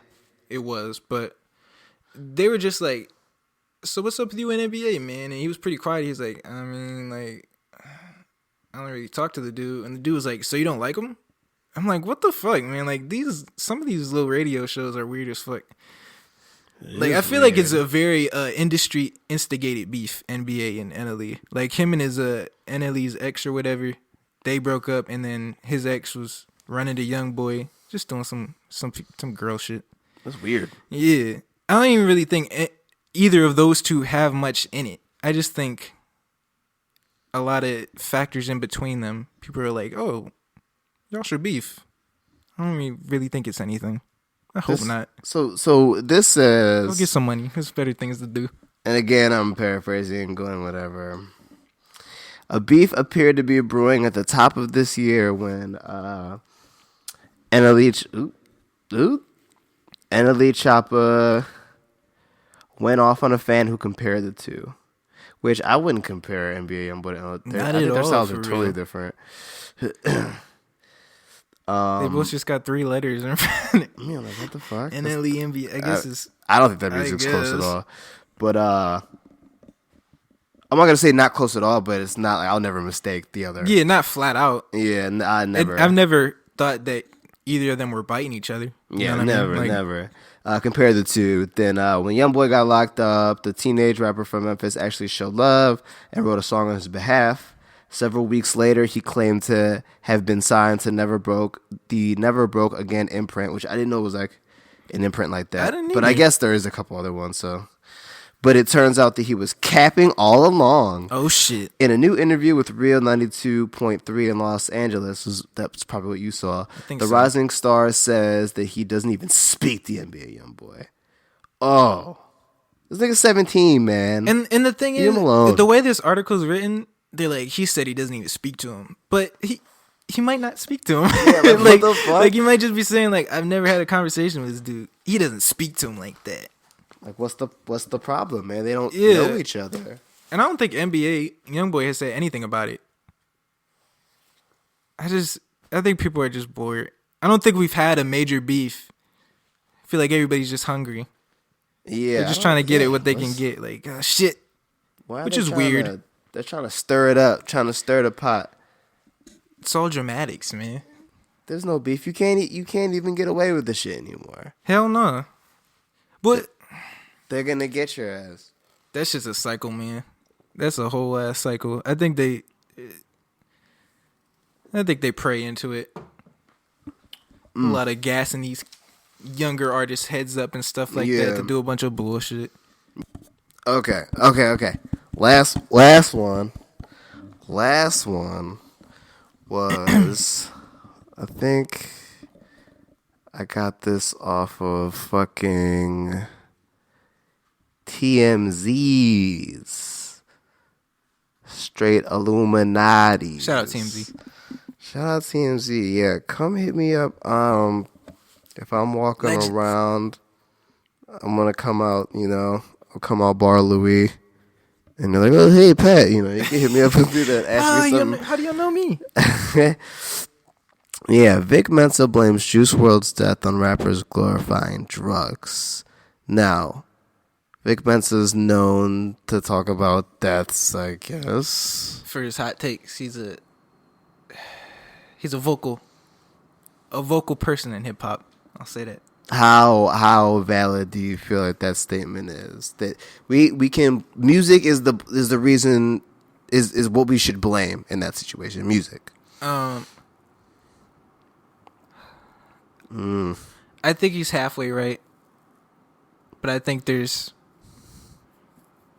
it was, but they were just like, "So what's up with you in NBA, man?" And he was pretty quiet. He was like, "I mean, like, I don't really talk to the dude." And the dude was like, "So you don't like him?" I'm like, "What the fuck, man? Like some of these little radio shows are weird as fuck." Like, I feel like it's a very industry instigated beef, NBA and NLE. Like him and his NLE's ex or whatever, they broke up, and then his ex was running to YoungBoy, just doing some girl shit. that's weird. Yeah, I don't even really think either of those two have much in it. I just think a lot of factors in between them. People are like, "Oh, y'all should beef." I don't really think it's anything. I hope not. So this Go get says, some money. There's better things to do. and again I'm paraphrasing, going whatever. A beef appeared to be brewing at the top of this year when NLE Choppa went off on a fan who compared the two, which I wouldn't compare NBA YoungBoy and NLE. Not I think at their all, styles for are totally real. different. They both just got 3 letters in front. I mean, like, what the fuck? NLE NBA. I guess it's. I don't think that I music's close at guess. all. But I'm not gonna say not close at all, but it's not like I'll never mistake the other. Yeah, not flat out. Yeah, I never. I've never thought that either of them were biting each other. You Yeah, know what I mean? never. Compare the two. Then when YoungBoy got locked up, the teenage rapper from Memphis actually showed love and wrote a song on his behalf. Several weeks later, he claimed to have been signed to the Never Broke Again imprint, which I didn't know was like an imprint like that. But I guess there is a couple other ones. So, but it turns out that he was capping all along. Oh shit! In a new interview with Real 92.3 in Los Angeles, that's probably what you saw. The Rising Star says that he doesn't even speak the NBA YoungBoy. Oh, this nigga's 17, man. And the thing is, the way this article is written, they're like, he said he doesn't even speak to him, but he might not speak to him. Yeah, like, what the fuck? Like, you might just be saying, like, I've never had a conversation with this dude. He doesn't speak to him like that. Like, what's the problem, man? They don't know each other. And I don't think NBA YoungBoy has said anything about it. I think people are just bored. I don't think we've had a major beef. I feel like everybody's just hungry. Yeah. They're just trying to get what they can get. Like, shit. Which is weird. They're trying to stir it up, trying to stir the pot. It's all dramatics, man. There's no beef. You can't even get away with the shit anymore. Hell no. But they're gonna get your ass. That's just a cycle, man. That's a whole ass cycle. I think they prey into it. A lot of gas in these younger artists' heads up and stuff like that to do a bunch of bullshit. Okay. Last one was, I think I got this off of fucking TMZ's Straight Illuminati. Shout out TMZ. Yeah, come hit me up. If I'm walking around, I'm gonna come out. I'll come out Bar Louie. And they're like, oh, hey, Pat, you can hit me up and do that. Ask me something. How do you know me? Yeah, Vic Mensa blames Juice WRLD's death on rappers glorifying drugs. Now, Vic Mensa's known to talk about deaths, I guess. For his hot takes, he's a vocal person in hip hop. I'll say that. How valid do you feel like that statement is? That we can music is the reason is what we should blame in that situation. Music. I think he's halfway right, but I think it's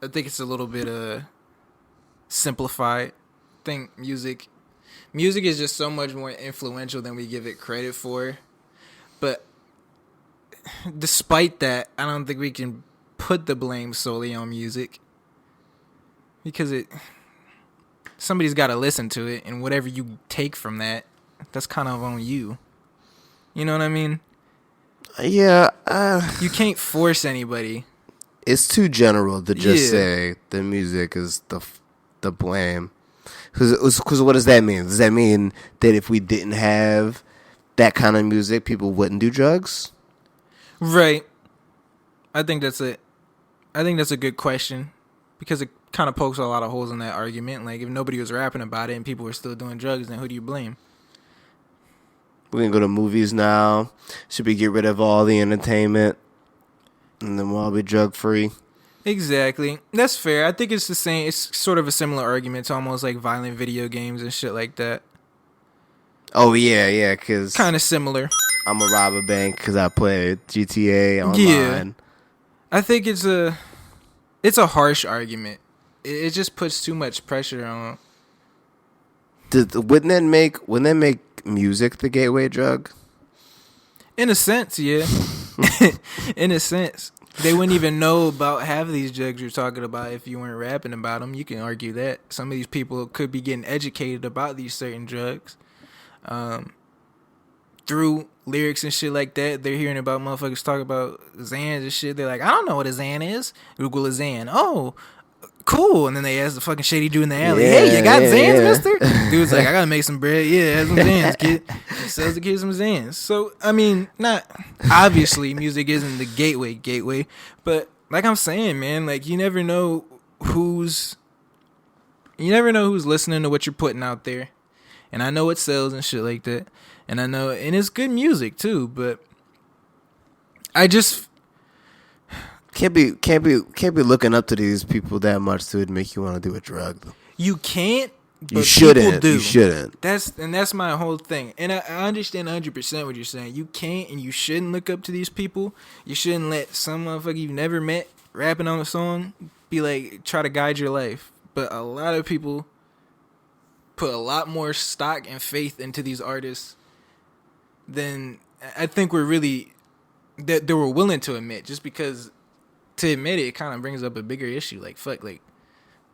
a little bit simplified. I think music is just so much more influential than we give it credit for, but despite that, I don't think we can put the blame solely on music, because somebody's got to listen to it, and whatever you take from that, that's kind of on you. You know what I mean? Yeah. You can't force anybody. It's too general to just say the music is the blame. Because what does that mean? Does that mean that if we didn't have that kind of music, people wouldn't do drugs? Right. I think that's it. I think that's a good question, because it kind of pokes a lot of holes in that argument. Like, if nobody was rapping about it and people were still doing drugs, then who do you blame? We're going to go to movies now. Should we get rid of all the entertainment? And then we'll all be drug free? Exactly. That's fair. I think it's the same. It's sort of a similar argument to almost like violent video games and shit like that. Oh, yeah, because... kind of similar. I'm a rob a bank because I play GTA online. Yeah. I think it's a harsh argument. It just puts too much pressure on. Wouldn't that make music the gateway drug? In a sense, yeah. In a sense. They wouldn't even know about half of these drugs you're talking about if you weren't rapping about them. You can argue that. Some of these people could be getting educated about these certain drugs. Through lyrics and shit like that. They're hearing about motherfuckers talk about Xans and shit. They're like, I don't know what a Xan is. Google a Xan. Oh, cool. And then they ask the fucking shady dude in the alley, hey, you got Xans, mister? Dude's like, I gotta make some bread. Yeah, have some Xans, kid. He sells the kid some Xans. So, I mean, not obviously music isn't the gateway, but like I'm saying, man, like you never know who's listening to what you're putting out there. And I know it sells and shit like that. And I know, and it's good music too, but I just can't be looking up to these people that much to make you want to do a drug. You can't, But people do. You shouldn't. That's my whole thing. And I understand 100% what you're saying. You can't and you shouldn't look up to these people. You shouldn't let some motherfucker you've never met rapping on a song be like, try to guide your life. But a lot of people put a lot more stock and faith into these artists than I think we're really, that they were willing to admit. Just because to admit it kind of brings up a bigger issue. Like, fuck, like,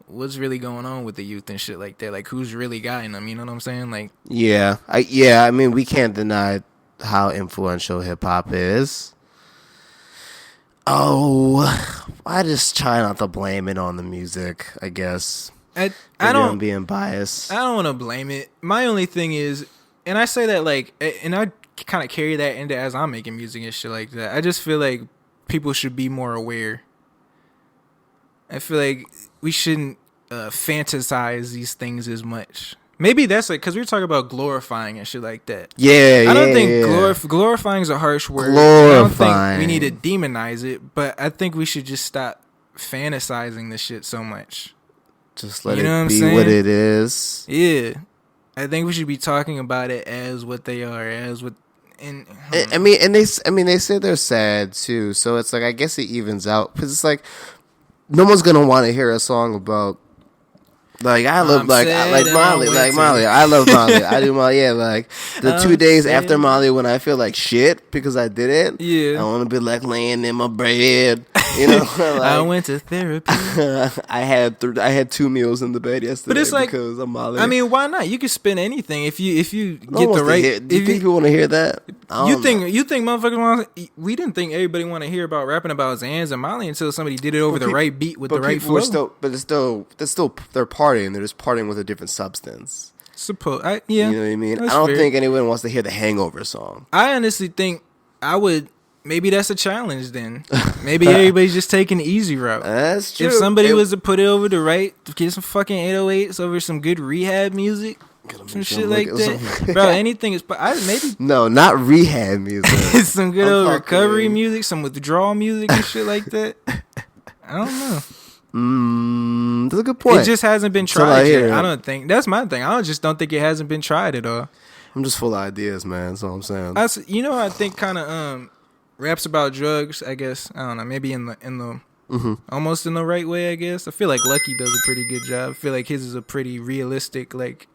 what's really going on with the youth and shit like that? Like, who's really guiding them? You know what I'm saying? Like, I mean, we can't deny how influential hip hop is. Oh, I just try not to blame it on the music, I guess. I don't, I'm being biased. I don't want to blame it. My only thing is, and I say that like, and I kind of carry that into as I'm making music and shit like that. I just feel like people should be more aware. I feel like we shouldn't fantasize these things as much. Maybe that's like because we were talking about glorifying and shit like that. Yeah, I don't think glorifying is a harsh word. I don't think we need to demonize it, but I think we should just stop fantasizing this shit so much. Just let it be what it is. Yeah, I think we should be talking about it as what they are, as what. And they say they're sad too, so it's like I guess it evens out because it's like no one's gonna want to hear a song about. Like I love Molly, I love Molly. I do Molly. Yeah, like the 2 days after Molly when I feel like shit because I did it. Yeah, I want to be like laying in my bed. You know, like, I went to therapy. I had 2 meals in the bed yesterday. But it's like because of Molly. I mean, why not? You can spin anything if you get the right. Do you think people want to hear that? You think motherfuckers want? We didn't think everybody want to hear about rapping about Zans and Molly until somebody did it over the right beat with the right flow. They're partying. They're just partying with a different substance. You know what I mean? I don't think anyone wants to hear the Hangover song. I honestly think I would. Maybe that's a challenge then. Maybe everybody's just taking the easy route. That's true. If somebody was to put it over the right, get some fucking 808s over some good rehab music, some shit like that. Bro, anything is... maybe... No, not rehab music. Some good old recovery music, some withdrawal music and shit like that. I don't know. That's a good point. It just hasn't been tried yet. I don't think. That's my thing. I just don't think it hasn't been tried at all. I'm just full of ideas, man. That's all I'm saying. I think kind of... raps about drugs, I guess. I don't know. Maybe in the almost in the right way, I guess. I feel like Lucky does a pretty good job. I feel like his is a pretty realistic. Like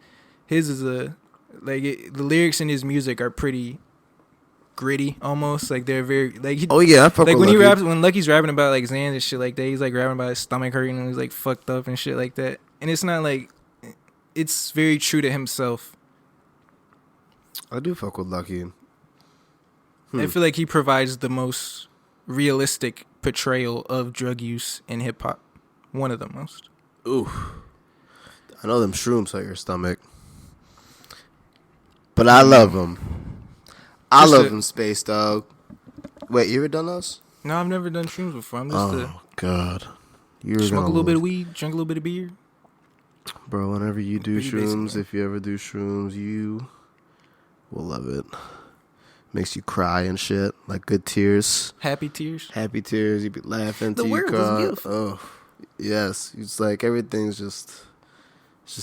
his is the lyrics in his music are pretty gritty, almost like they're very like. When Lucky's rapping about like Xans and shit like that, he's like rapping about his stomach hurting and he's like fucked up and shit like that. And it's not like it's very true to himself. I do fuck with Lucky. I feel like he provides the most realistic portrayal of drug use in hip hop. One of the most. Ooh. I know them shrooms hurt your stomach. But I love them. I love them, Spaceedogg. Wait, you ever done those? No, I've never done shrooms before. I'm just God. Smoke a little bit of weed, drink a little bit of beer. Bro, whenever you do shrooms, if you ever do shrooms, you will love it. Makes you cry and shit, like good tears. Happy tears. You be laughing till you cry. The world is beautiful. Oh, yes. It's like everything's just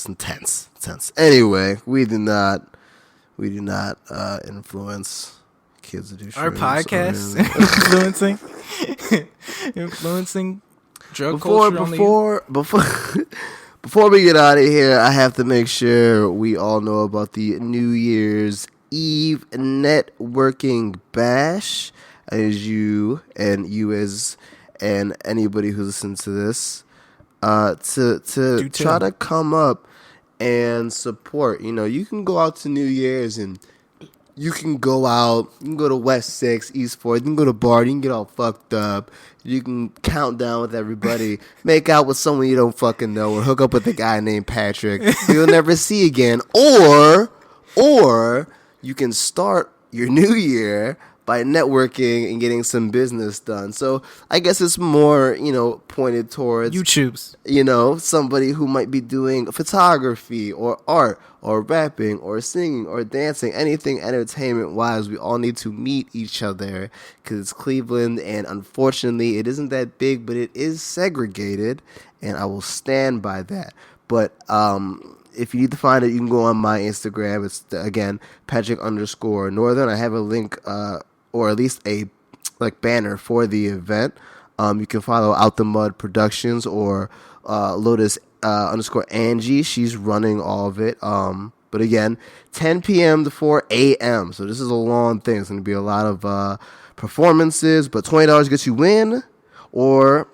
intense. Anyway, we do not influence kids to do shrooms. Our podcast influencing drug culture. Before we get out of here, I have to make sure we all know about the New Year's Eve networking bash, as you and anybody who listens to this to try to come up and support. You know, you can go out to New Year's and you can go out, you can go to West 6, East 4th, you can go to bar, you can get all fucked up, you can count down with everybody, make out with someone you don't fucking know, or hook up with a guy named Patrick who you'll never see again, or you can start your new year by networking and getting some business done. So I guess it's more, pointed towards YouTubes. Somebody who might be doing photography or art or rapping or singing or dancing, anything entertainment-wise. We all need to meet each other because it's Cleveland, and unfortunately it isn't that big, but it is segregated, and I will stand by that. But if you need to find it, you can go on my Instagram. It's again Patrick_Northern. I have a link, or at least a banner for the event. You can follow Out the Mud Productions or Lotus _Angie. She's running all of it. But again, 10 p.m. to 4 a.m. So this is a long thing. It's going to be a lot of performances, but $20 gets you in, or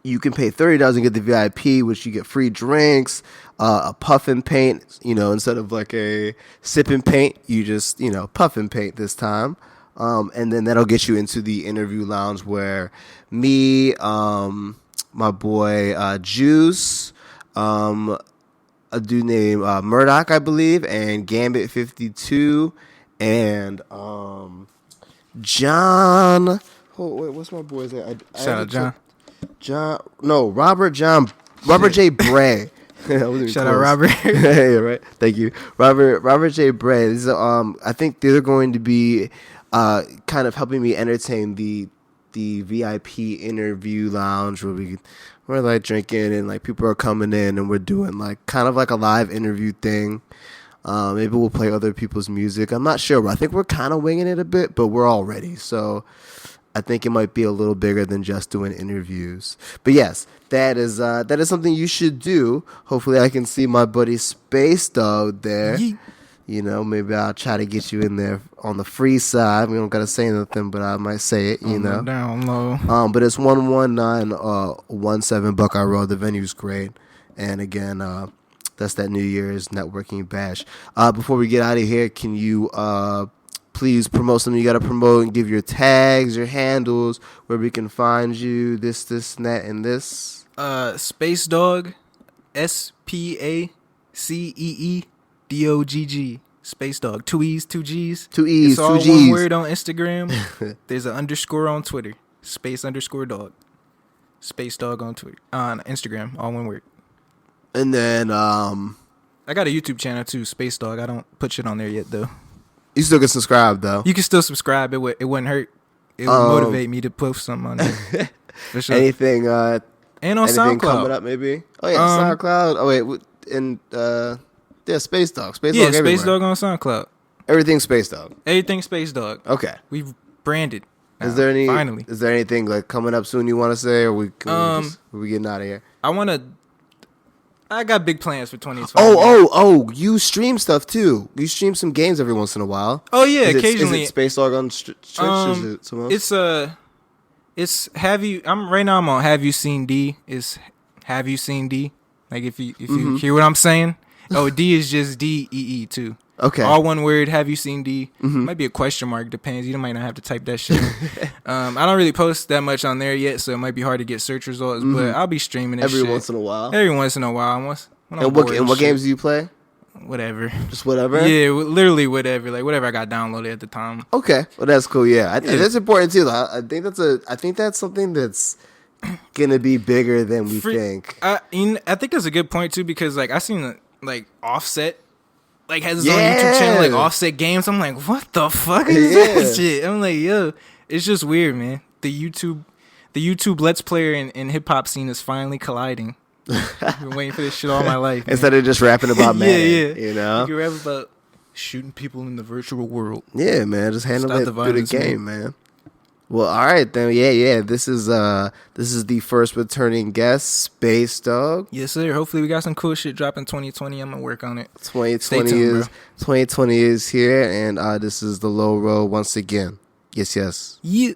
you can pay $30 and get the VIP, which you get free drinks, a puff and paint. Instead of like a sip and paint, you just puff and paint this time. And then that'll get you into the interview lounge where me, my boy Juice, a dude named Murdoch, I believe, and Gambit 52, and John. Oh wait, what's my boy's name? Shout out John. Robert J. Bray. Shout out Robert. Yeah, right. Thank you, Robert J. Bray. This is, I think they're going to be kind of helping me entertain the VIP interview lounge where we're like drinking and like people are coming in and we're doing like kind of like a live interview thing. Maybe we'll play other people's music. I'm not sure. I think we're kind of winging it a bit, but we're all ready. So I think it might be a little bigger than just doing interviews. But yes, that is something you should do. Hopefully I can see my buddy Spaceedogg there. Yeet. Maybe I'll try to get you in there on the free side. We don't gotta say nothing, but I might say it. Down low. But it's 11917 Buckeye Road. The venue's great, and again, that's that New Year's networking bash. Before we get out of here, can you please promote something you gotta promote and give your tags, your handles, where we can find you, this, and that, and this. Spaceedogg, SPACEEDOGG. Spaceedogg. 2 E's, 2 G's. 2 E's, it's all 2 G's. one word on Instagram. There's an underscore on Twitter. Space_dog. Spaceedogg on Twitter. On Instagram, all one word. And then I got a YouTube channel too, Spaceedogg. I don't put shit on there yet though. you still can subscribe though. You can still subscribe. It wouldn't hurt. It would motivate me to post something on there. For sure. Anything and on anything SoundCloud coming up maybe? Oh yeah, SoundCloud. Oh wait, and yeah, Spaceedogg. Yeah, everywhere. Spaceedogg on SoundCloud. Everything Spaceedogg. Everything Spaceedogg. Okay. We've branded. Is there finally? Is there anything like coming up soon you want to say, or we getting out of here? I got big plans for 2020. Oh! You stream stuff too. You stream some games every once in a while. Oh yeah, occasionally. Is it Spaceedogg on Twitch? Or is it someone else? It's I'm on Have You Seen D? Is Have You Seen D? Like if you hear what I'm saying. Oh, D is just DEE too. Okay. All one word. Have you seen D? Might be a question mark. Depends. You might not have to type that shit. I don't really post that much on there yet, so it might be hard to get search results. But I'll be streaming it every once in a while. Every once in a while. And what games do you play? Whatever. Just whatever? Yeah, literally whatever. Like whatever I got downloaded at the time. Okay. Well, that's cool. Yeah, that's important too. I think that's something that's gonna be bigger than we think. I think that's a good point too, because like I seen like Offset has his own YouTube channel, like Offset Games. I'm like, what the fuck is that shit? I'm like, yo, it's just weird, man. The YouTube Let's Player and hip hop scene is finally colliding. I've been waiting for this shit all my life. Instead of just rapping about Madden, yeah. You know, you can rap about shooting people in the virtual world. Yeah, man, just handle it through the game, man. Well, all right then. Yeah. This is the first returning guest, Spaceedogg. Yes, sir. Hopefully, we got some cool shit dropping 2020. I'm gonna work on it. 2020 is here, and this is the LowRoad once again. Yes. Yeah.